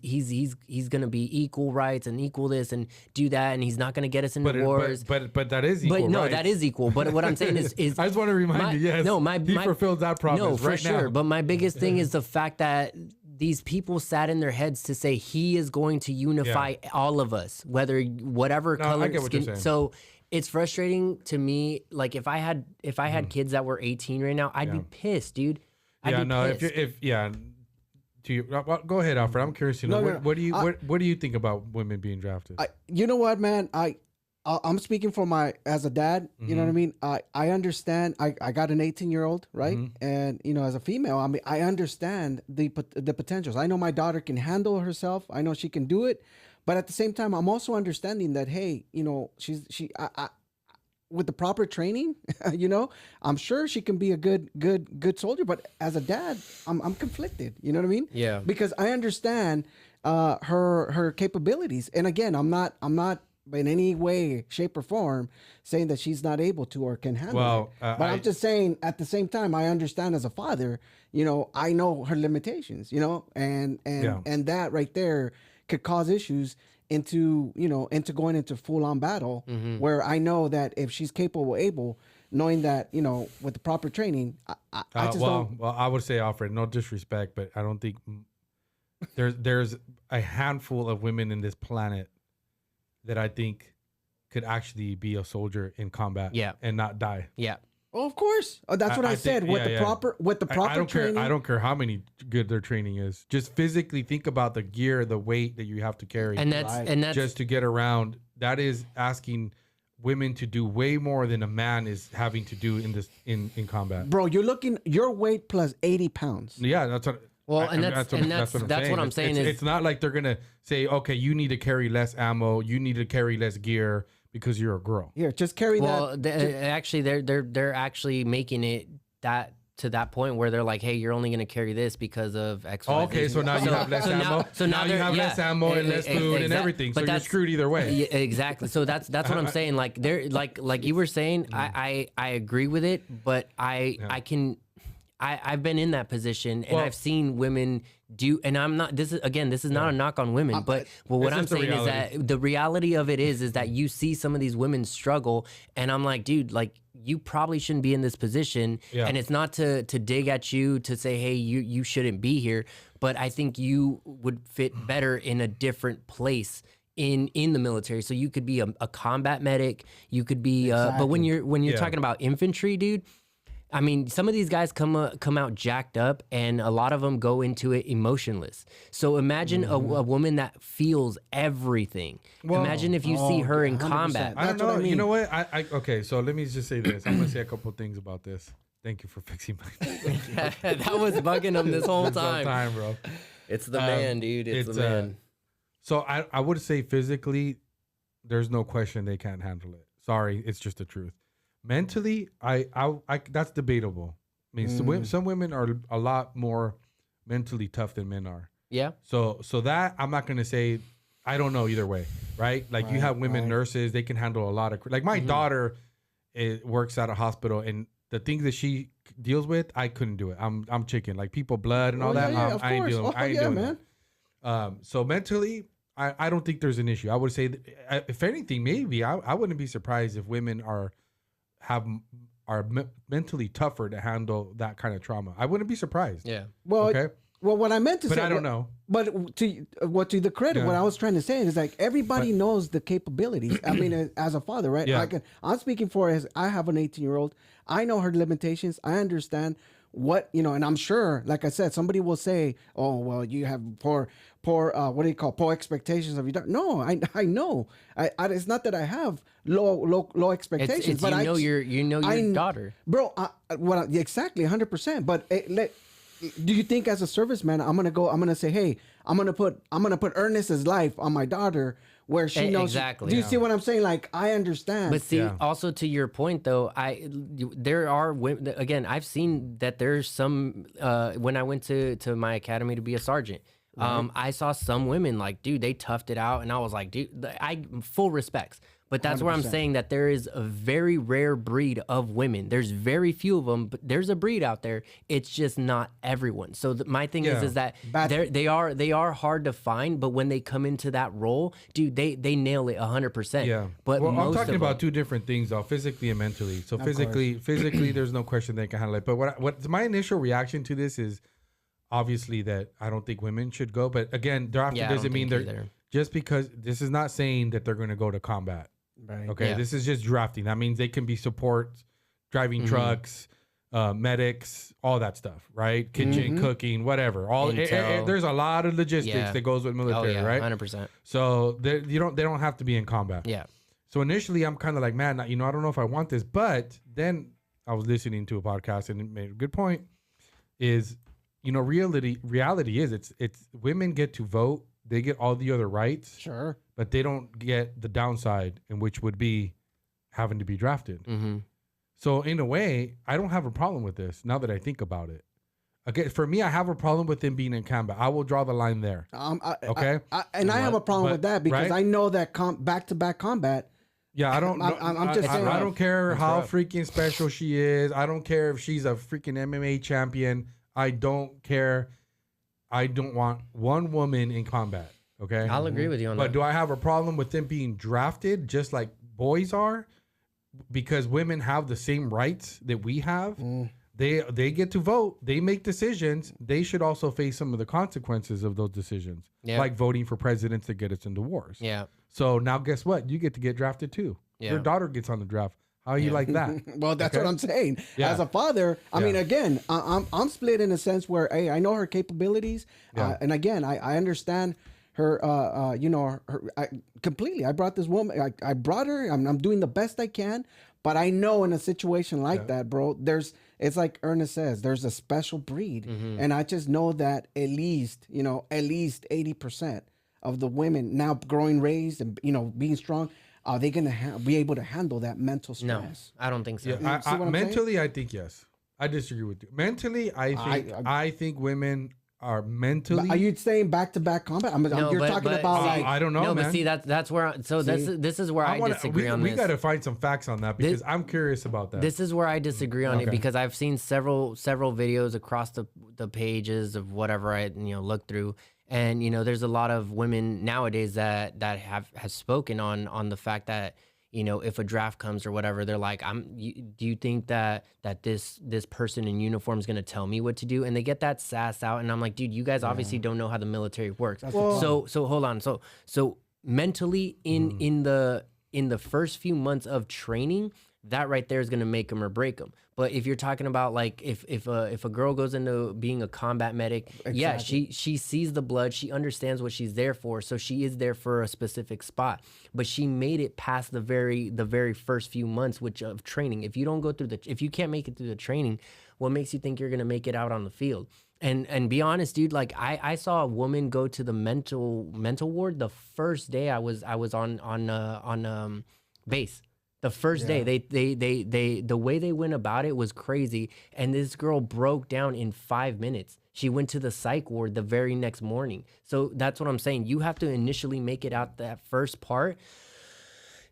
C: going to be equal rights and equal this and do that, and he's not going to get us into wars.
A: But that is equal.
C: But no,
A: rights.
C: that is equal. But what I'm saying is
A: I just want to remind you, yes, he fulfilled that promise.
C: No, for
A: right
C: sure.
A: now.
C: But my biggest thing is the fact that these people sat in their heads to say he is going to unify all of us, whatever color
A: I get what you're
C: skin.
A: saying.
C: So it's frustrating to me. Like if I had kids that were 18 right now, I'd be pissed, dude.
A: Well, go ahead, Alfred. I'm curious to know what do you think about women being drafted?
B: You know what, man? I'm speaking for as a dad. You know what I mean? I understand. I got an 18-year-old, right? And you know, as a female, I mean, I understand the potentials. I know my daughter can handle herself. I know she can do it. But at the same time, I'm also understanding that, hey, you know, I with the proper training, you know, I'm sure she can be a good soldier. But as a dad, I'm conflicted. You know what I mean?
C: Yeah.
B: Because I understand her capabilities, and again, I'm not in any way, shape, or form saying that she's not able to or can handle it. But I'm just saying, at the same time, I understand as a father, you know, I know her limitations, you know, and that right there could cause issues into going into full-on battle, where I know that if she's capable, able, knowing that, you know, with the proper training, I just don't.
A: Well, I would say, Alfred, no disrespect, but I don't think there's a handful of women in this planet that I think could actually be a soldier in combat and not die.
C: Yeah.
B: Oh, of course. That's what I said. With the proper training.
A: I don't care how good their training is. Just physically think about the gear, the weight that you have to carry.
C: And that's
A: just to get around. That is asking women to do way more than a man is having to do in combat.
B: Bro, you're looking your weight plus 80 pounds.
A: Yeah, that's what.
C: Well, that's what I'm saying.
A: It's not like they're gonna say, okay, you need to carry less ammo, you need to carry less gear because you're a girl.
B: Here, just carry that.
C: Actually, they're actually making it to that point where they're like, hey, you're only going to carry this because of X, Y,
A: okay, so now you have less ammo. So now you have less ammo and less food and everything. So you're screwed either way.
C: Yeah, exactly. So that's what I'm saying. Like they're like you were saying, I agree with it, but I can. I've been in that position, and
A: Well-
C: I've seen women do, and I'm not, this is not a knock on women, but what
A: It's
C: I'm
A: just the
C: saying is
A: reality.
C: that the reality of it is that you see some of these women struggle, and I'm like, dude, like, you probably shouldn't be in this position.
A: Yeah.
C: And it's not to dig at you to say, hey, you shouldn't be here, but I think you would fit better in a different place in the military. So you could be a combat medic, you could be but when you're
A: Yeah.
C: talking about infantry, dude, I mean, some of these guys come out jacked up, and a lot of them go into it emotionless. So imagine a woman that feels everything.
A: Well-
C: Imagine if you see her in
B: 100%.
C: combat.
A: I don't
B: That's what
A: know.
B: I
A: You
B: mean.
A: know what? Okay, so let me just say this. I'm gonna say a couple things about this. Thank you for fixing my
C: That was bugging him this whole time.
A: bro.
C: It's the man, dude. It's the man.
A: So I would say physically, there's no question they can't handle it. Sorry, it's just the truth. Mentally, I that's debatable. I mean, some women are a lot more mentally tough than men are.
C: Yeah.
A: So that I'm not gonna say. I don't know either way, right? Like you have women nurses, they can handle a lot of. Like my daughter, works at a hospital, and the things that she deals with, I couldn't do it. I'm chicken. Like people blood and all that.
B: Of
A: I ain't
B: course.
A: doing. I ain't
B: yeah,
A: doing
B: man.
A: that. So mentally, I don't think there's an issue. I would say, if anything, maybe I wouldn't be surprised if women are mentally tougher to handle that kind of trauma. I wouldn't be surprised.
C: Yeah.
B: Well,
A: Okay.
B: well, what I meant to
A: But
B: say,
A: I don't know.
B: But to the credit,
A: Yeah.
B: what I was trying to say is like everybody knows the capabilities. I mean, as a father, right?
A: Yeah.
B: I'm speaking for as I have an 18-year-old. I know her limitations. I understand what and I'm sure, like I said, somebody will say, "Oh, well, you have poor what do you call poor expectations of you." No, I know. It's not that I have low expectations,
C: It's
B: but
C: your daughter.
B: bro. Exactly 100%. But do you think as a serviceman, I'm gonna say, hey, I'm gonna put Ernest's life on my daughter where she knows
C: exactly.
B: Do you
C: Yeah.
B: see what I'm saying? Like I understand.
C: But see,
A: Yeah.
C: also to your point, though, there are women. Again, I've seen that there's some. When I went to my academy to be a sergeant, I saw some women like, dude, they toughed it out, and I was like, dude, I full respects. But that's where I'm
B: 100%.
C: saying that there is a very rare breed of women. There's very few of them, but there's a breed out there. It's just not everyone. So my thing
A: Yeah.
C: is that they are hard to find. But when they come into that role, dude, they nail it 100%.
A: Yeah.
C: But
A: well, I'm
C: most
A: talking
C: of
A: about
C: them,
A: two different things, though, physically and mentally. So physically, there's no question they can handle it. But what my initial reaction to this is obviously that I don't think women should go. But again, drafting
C: Yeah, I don't
A: doesn't mean
C: think
A: they're
C: either.
A: just because this is not saying that they're going to go to combat.
B: Right.
A: Okay,
C: Yeah.
A: this is just drafting. That means they can be support, driving trucks, medics, all that stuff, right? Kitchen, cooking, whatever. All
C: Intel.
A: there's a lot of logistics
C: Yeah.
A: that goes with
C: oh
A: military,
C: yeah,
A: right?
C: 100%.
A: So they don't have to be in combat.
C: Yeah.
A: So initially, I'm kind of like, man, I don't know if I want this. But then I was listening to a podcast and it made a good point. Is reality is it's women get to vote, they get all the other rights,
B: Sure.
A: but they don't get the downside, in which would be having to be drafted.
C: Mm-hmm.
B: So
A: So in a way, I don't have a problem with this now that I think about it. Okay, for me, I have a problem with them being in combat. I will draw the line there. Okay.
B: I have a problem
A: But-
B: with that because
A: right?
B: I know that back-to-back combat.
A: Yeah, I don't.
B: I'm just saying.
A: I don't care how
C: rough.
A: freaking special she is. I don't care if she's a freaking MMA champion. I don't care. I don't want one woman in combat. Okay.
C: I'll agree with you on
A: But
C: that.
A: do I have a problem with them being drafted just like boys are? Because women have the same rights that we have. They get to vote. They make decisions. They should also face some of the consequences of those decisions,
C: Yeah.
A: like voting for presidents that get us into wars.
C: Yeah.
A: So now guess what? You get to get drafted too.
C: Yeah.
A: Your daughter gets on the draft. How you like that?
B: Well, that's
A: Okay.
B: what I'm saying.
A: Yeah.
B: As a father, I
A: Yeah.
B: mean, again, I'm split in a sense where, hey, I know her capabilities,
A: Yeah.
B: and again, I understand her. Completely. I brought this woman. I brought her. I'm doing the best I can, but I know in a situation like that, bro, it's like Ernest says, there's a special breed, and I just know that at least 80% of the women now growing raised and being strong. Are they going to be able to handle that mental
C: No,
B: stress?
C: I don't think so.
A: Yeah,
B: see what I'm saying?
A: mentally, I think yes. I disagree with you. Mentally, I think women are mentally.
B: Are you saying back-to-back combat? You're talking about like
A: I don't know,
C: no,
A: man.
C: but see that's where this is where I disagree on
A: we
C: this.
A: got to find some facts on that because I'm curious about that.
C: This is where I disagree on it
A: Okay.
C: because I've seen several videos across the pages of whatever I look through, and there's a lot of women nowadays that has spoken on the fact that if a draft comes or whatever, they're like, do you think that this person in uniform is going to tell me what to do? And they get that sass out, and I'm like, dude, you guys obviously don't know how the military works. So hold on. So mentally in the first few months of training, that right there is going to make them or break them. But if you're talking about like if a girl goes into being a combat medic, yeah, she sees the blood, she understands what she's there for, so she is there for a specific spot. But she made it past the very first few months of training. If you don't go through if you can't make it through the training, what makes you think you're going to make it out on the field? And be honest, dude, like I saw a woman go to the mental ward the first day I was on base. The first day, they the way they went about it was crazy, and this girl broke down in 5 minutes. She went to the psych ward the very next morning. So that's what I'm saying. You have to initially make it out that first part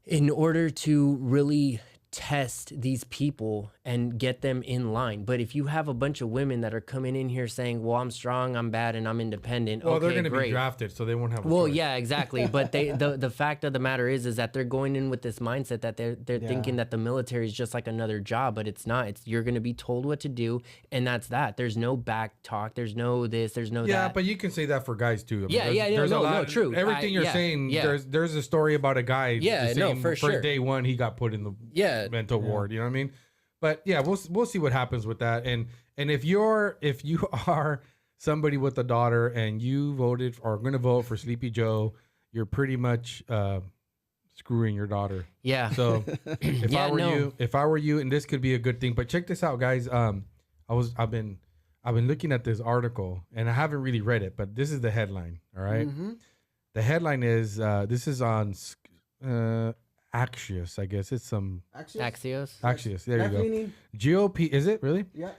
C: in order to really test these people and get them in line. But if you have a bunch of women that are coming in here saying, well, I'm strong, I'm bad, and I'm independent,
A: well,
C: okay,
A: they're going to
C: great.
A: be drafted, so they won't have a
C: Well,
A: choice.
C: yeah, exactly. But the fact of the matter is that they're going in with this mindset that they're thinking that the military is just like another job, but it's not. You're going to be told what to do, and that's that. There's no back talk. There's no this. There's no that.
A: Yeah, but you can say that for guys too. I mean,
C: Yeah,
A: there's
C: no,
A: a lot,
C: true.
A: Everything you're saying, there's a story about a guy.
C: Yeah,
A: the
C: no,
A: same,
C: for sure.
A: day one, he got put in the mental ward. You know what I mean? But yeah, we'll see what happens with that. And if you are somebody with a daughter and you voted or are going to vote for Sleepy Joe, you're pretty much screwing your daughter.
C: Yeah.
A: So if I were you, and this could be a good thing. But check this out, guys. I've been looking at this article and I haven't really read it, but this is the headline. All right.
B: Mm-hmm.
A: The headline is this is on Axios, I guess. It's some
C: Axios.
A: There you go.
B: Leaning.
A: GOP, is it really?
B: Yeah.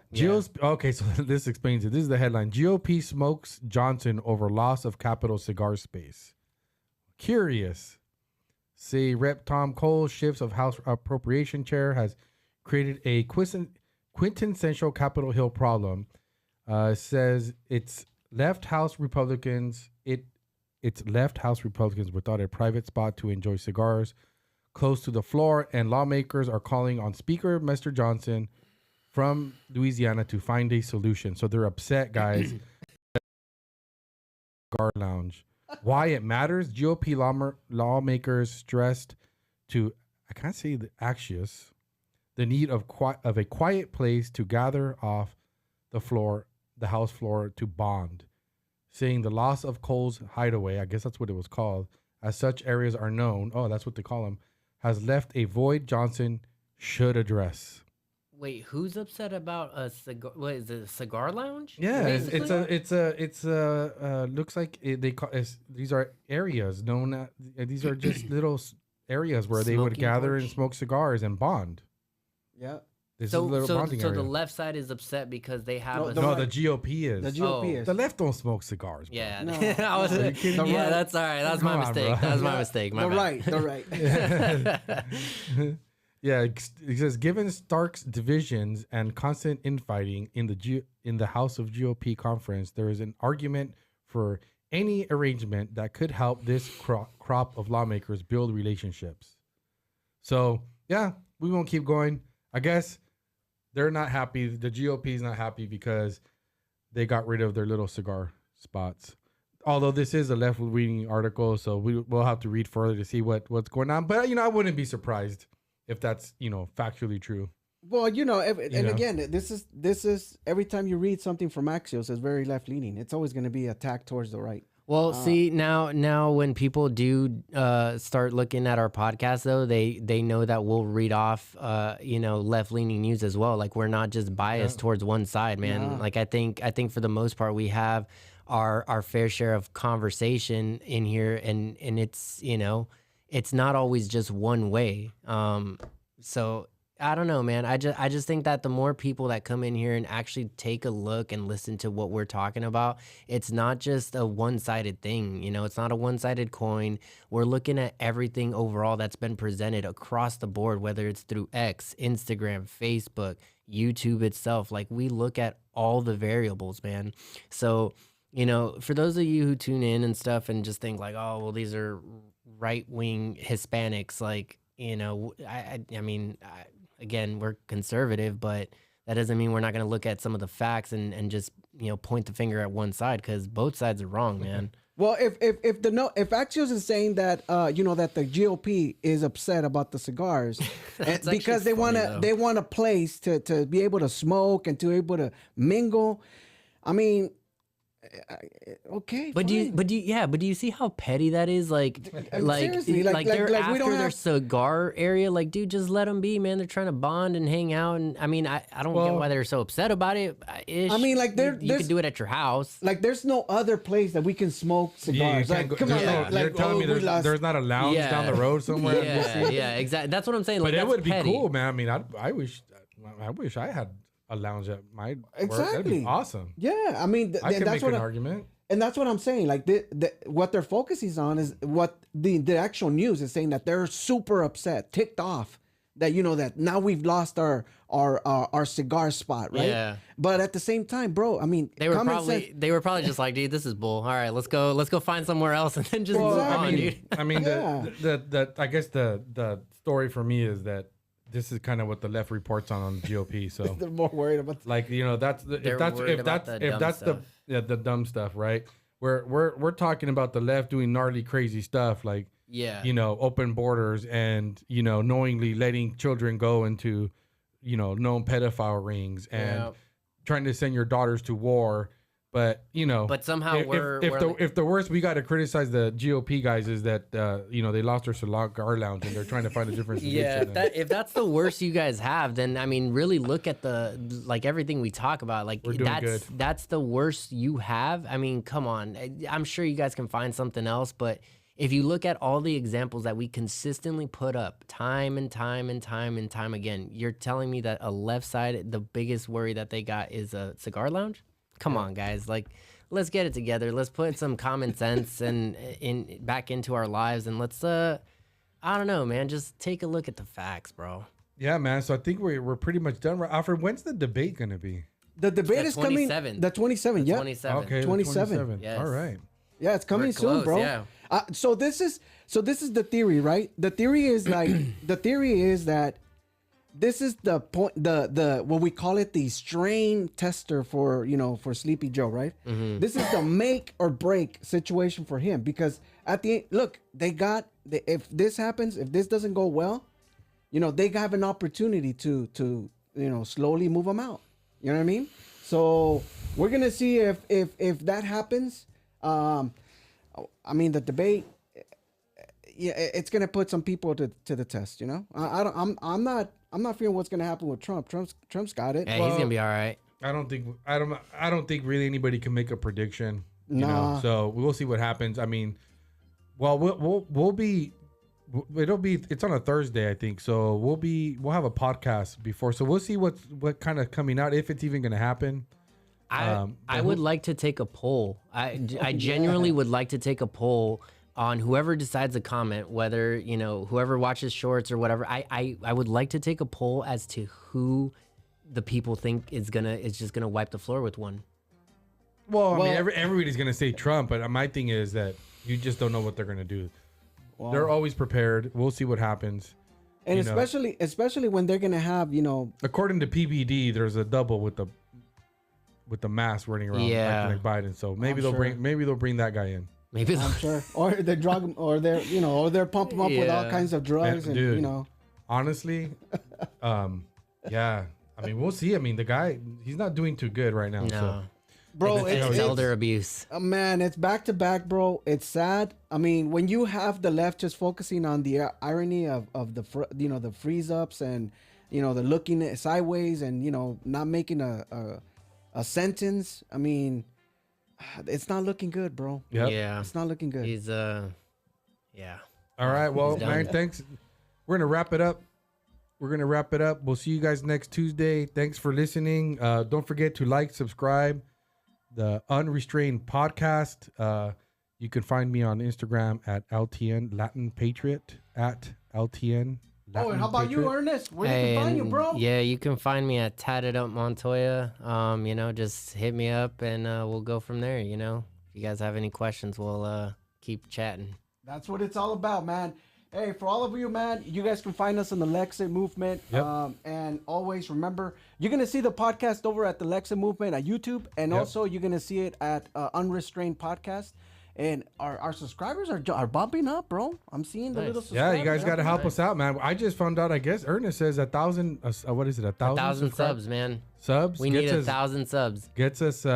A: Okay, so this explains it. This is the headline. GOP smokes Johnson over loss of Capitol cigar space. Curious. Say Rep. Tom Cole, shifts of House Appropriation Chair, has created a quintessential Capitol Hill problem. Says it's left House Republicans without a private spot to enjoy cigars close to the floor, and lawmakers are calling on Speaker Mr. Johnson from Louisiana to find a solution. So they're upset, guys. Cigar lounge. Why it matters? GOP lawmakers stressed to, I can't say the Axios, the need of a quiet place to gather off the House floor to bond, saying the loss of Cole's hideaway, I guess that's what it was called, as such areas are known, that's what they call them, has left a void Johnson should address.
C: Wait, who's upset about a cigar? What is it, a cigar lounge?
A: Yeah,
C: basically?
A: it's looks like these are areas known these are just little areas where they would
C: Smoking
A: gather
C: porch.
A: and smoke cigars and bond.
B: Yeah.
A: This is a little bonding
C: so
A: area.
C: the left side is upset because they have
B: No,
C: a
B: the
A: No,
B: right.
A: the GOP is.
B: The GOP is.
A: The left don't smoke cigars. Bro.
C: Yeah,
B: No.
C: I was,
A: Are you kidding me?
C: yeah, that's all right. That's my
A: Come on,
C: mistake.
A: bro.
C: That was my mistake. My bad.
B: The right.
A: Yeah, it says given Stark's divisions and constant infighting in the House of GOP conference, there is an argument for any arrangement that could help this crop of lawmakers build relationships. So yeah, we won't keep going. I guess they're not happy. The GOP is not happy because they got rid of their little cigar spots. Although this is a left-leaning article, so we'll have to read further to see what's going on. But I wouldn't be surprised if that's factually true.
B: Well,
A: know.
B: again, this is every time you read something from Axios, it's very left leaning. It's always going to be attacked towards the right.
C: Well, see now when people do start looking at our podcast, though, they know that we'll read off left leaning news as well. Like we're not just biased towards one side, man.
B: Yeah.
C: Like I think for the most part we have our fair share of conversation in here, and it's it's not always just one way. So I don't know, man. I just think that the more people that come in here and actually take a look and listen to what we're talking about, it's not just a one-sided thing. You know, it's not a one-sided coin. We're looking at everything overall that's been presented across the board, whether it's through X, Instagram, Facebook, YouTube itself. Like, we look at all the variables, man. So, you know, for those of you who tune in and stuff and just think like, oh, well, these are right-wing Hispanics, like, you know, again, we're conservative, but that doesn't mean we're not going to look at some of the facts and just, you know, point the finger at one side, because both sides are wrong, man.
B: Well, if Axios is saying that you know, that the GOP is upset about the cigars and because they want a place to be able to smoke and to be able to mingle, I mean, okay,
C: but
B: fine.
C: do you see how petty that is? Like
B: Seriously,
C: they're
B: we
C: after
B: don't
C: their
B: have...
C: cigar area. Like, dude, just let them be, man. They're trying to bond and hang out. And I mean, I don't get why they're so upset about it.
B: I mean, like,
C: you can do it at your house.
B: Like, there's no other place that we can smoke cigars.
A: Like,
B: come on,
A: you're telling me there's not a lounge down the road somewhere.
C: Yeah, exactly. That's what I'm saying.
A: But
C: like,
A: it would be
C: petty.
A: cool, man. I mean, I wish I had a lounge at my work. That'd be awesome.
B: Yeah, I mean,
A: I can make an argument.
B: And that's what I'm saying. Like, what they're focusing on is what the actual news is saying, that they're super upset, ticked off that, you know, that now we've lost our cigar spot, right? Yeah. But at the same time, bro, I mean,
C: they were probably just like, dude, this is bull. All right, let's go find somewhere else and then just move on, dude.
A: I mean, I guess the story for me is that this is kind of what the left reports on the GOP. So
B: they're more worried about,
A: like, you know, that's the dumb stuff, right? We're talking about the left doing gnarly, crazy stuff, like, you know, open borders and, you know, knowingly letting children go into, you know, known pedophile rings and trying to send your daughters to war. But, you know,
C: but somehow
A: if the worst we got to criticize the GOP guys is that you know, they lost their cigar lounge and they're trying to find a different solution.
C: If that's the worst you guys have, then I mean, really look at everything we talk about. Like, that's the worst you have. I mean, come on. I'm sure you guys can find something else, but if you look at all the examples that we consistently put up time and time and time and time again, you're telling me that a left side, the biggest worry that they got is a cigar lounge? Come on, guys. Like, let's get it together. Let's put some common sense and back into our lives, and let's I don't know, man. Just take a look at the facts, bro.
A: Yeah, man. So I think we're pretty much done. Alfred, when's the debate gonna be?
B: The debate is coming. The 27. Yeah.
C: 27.
A: Okay.
B: 27.
C: Yes.
A: All right.
B: Yeah, it's coming soon, bro.
C: Yeah.
B: So this is the theory, right? The theory is that this is the point, the what we call it, the strain tester for, you know, for Sleepy Joe, right? Mm-hmm. This is the make or break situation for him, because at the end, look, if this happens, if this doesn't go well, you know, they have an opportunity to you know, slowly move him out. You know what I mean? So we're gonna see if that happens. I mean, the debate, yeah, it's gonna put some people to the test. You know, I'm not fearing what's gonna happen with Trump. Trump's got it.
C: Yeah, he's gonna be all right.
A: I don't think really anybody can make a prediction. You know? So we'll see what happens. I mean, well, it's on a Thursday, I think. So we'll have a podcast before. So we'll see what kind of coming out, if it's even gonna happen.
C: I would like to take a poll. I genuinely would like to take a poll on whoever decides to comment, whether, you know, whoever watches shorts or whatever. I would like to take a poll as to who the people think is just gonna wipe the floor with one.
A: Well, I mean, everybody's gonna say Trump, but my thing is that you just don't know what they're gonna do. Well, they're always prepared. We'll see what happens.
B: And especially when they're gonna have, you know,
A: according to PBD, there's a double with the mask running around, like Biden. So maybe they'll bring that guy in.
C: Maybe
B: I'm sure, or they drug him, or they're pump him up with all kinds of drugs, and
A: dude,
B: you know.
A: Honestly, yeah. I mean, we'll see. I mean, the guy, he's not doing too good right now.
C: No.
A: So.
B: Bro,
C: it's elder abuse.
B: Man, it's back to back, bro. It's sad. I mean, when you have the left just focusing on the irony of the the freeze ups and, you know, the looking sideways and, you know, not making a sentence. I mean, it's not looking good, bro.
A: Yep.
B: Yeah, it's not looking good.
C: He's yeah.
A: All right, well, man, thanks. We're gonna wrap it up. we're going to wrap it up. We'll see you guys next Tuesday. Thanks for listening. Don't forget to like, subscribe, the Unrestrained Podcast. You can find me on Instagram at LTN Latin Patriot, at LTN Latin
B: and how about you, Ernest? Where they can find you, bro?
C: Yeah, you can find me at Tatted Up Montoya. Just hit me up and we'll go from there. If you guys have any questions, we'll keep chatting.
B: That's what it's all about, man. Hey, for all of you, man, you guys can find us on the Lexit Movement.
A: Yep.
B: And always remember, you're going to see the podcast over at the Lexit Movement at YouTube. And also, you're going to see it at Unrestrained Podcast. And our subscribers are bumping up, bro. I'm seeing the little subscribers.
A: Yeah, you guys got to help us out, man. I just found out, I guess, Ernest says 1,000, what is it, 1,000?
C: 1,000 subs, man.
A: Subs?
C: We need 1,000 subs.
A: Gets us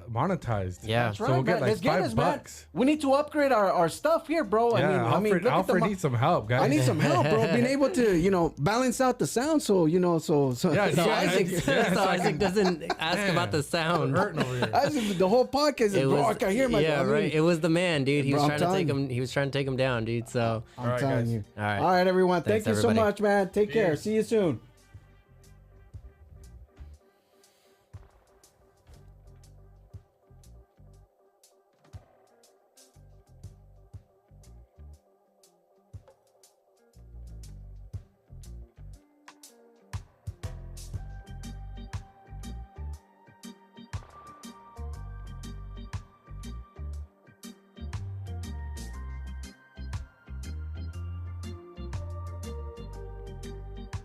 A: monetized.
C: Yeah.
B: That's right,
A: so we'll
B: man.
A: get like
B: Let's get us, man.
A: $5.
B: We need to upgrade our stuff here, bro.
A: Yeah,
B: I mean, look
A: Alfred
B: at
A: needs some help, guys.
B: I need some help, bro. Being able to, balance out the sound, so
A: Yeah,
C: So Isaac doesn't ask about the sound.
A: Hurting over here.
B: the whole podcast is, bro, I can't hear myself.
C: Yeah, right. It was the man, dude. He
B: Bro,
C: was
B: I'm
C: trying to take
B: telling
C: him. He was trying to take him down, dude. So
B: I'm telling you.
C: All right.
B: All right, everyone.
C: Thanks,
B: Thank you so
C: everybody.
B: much, man. Take care. See you soon.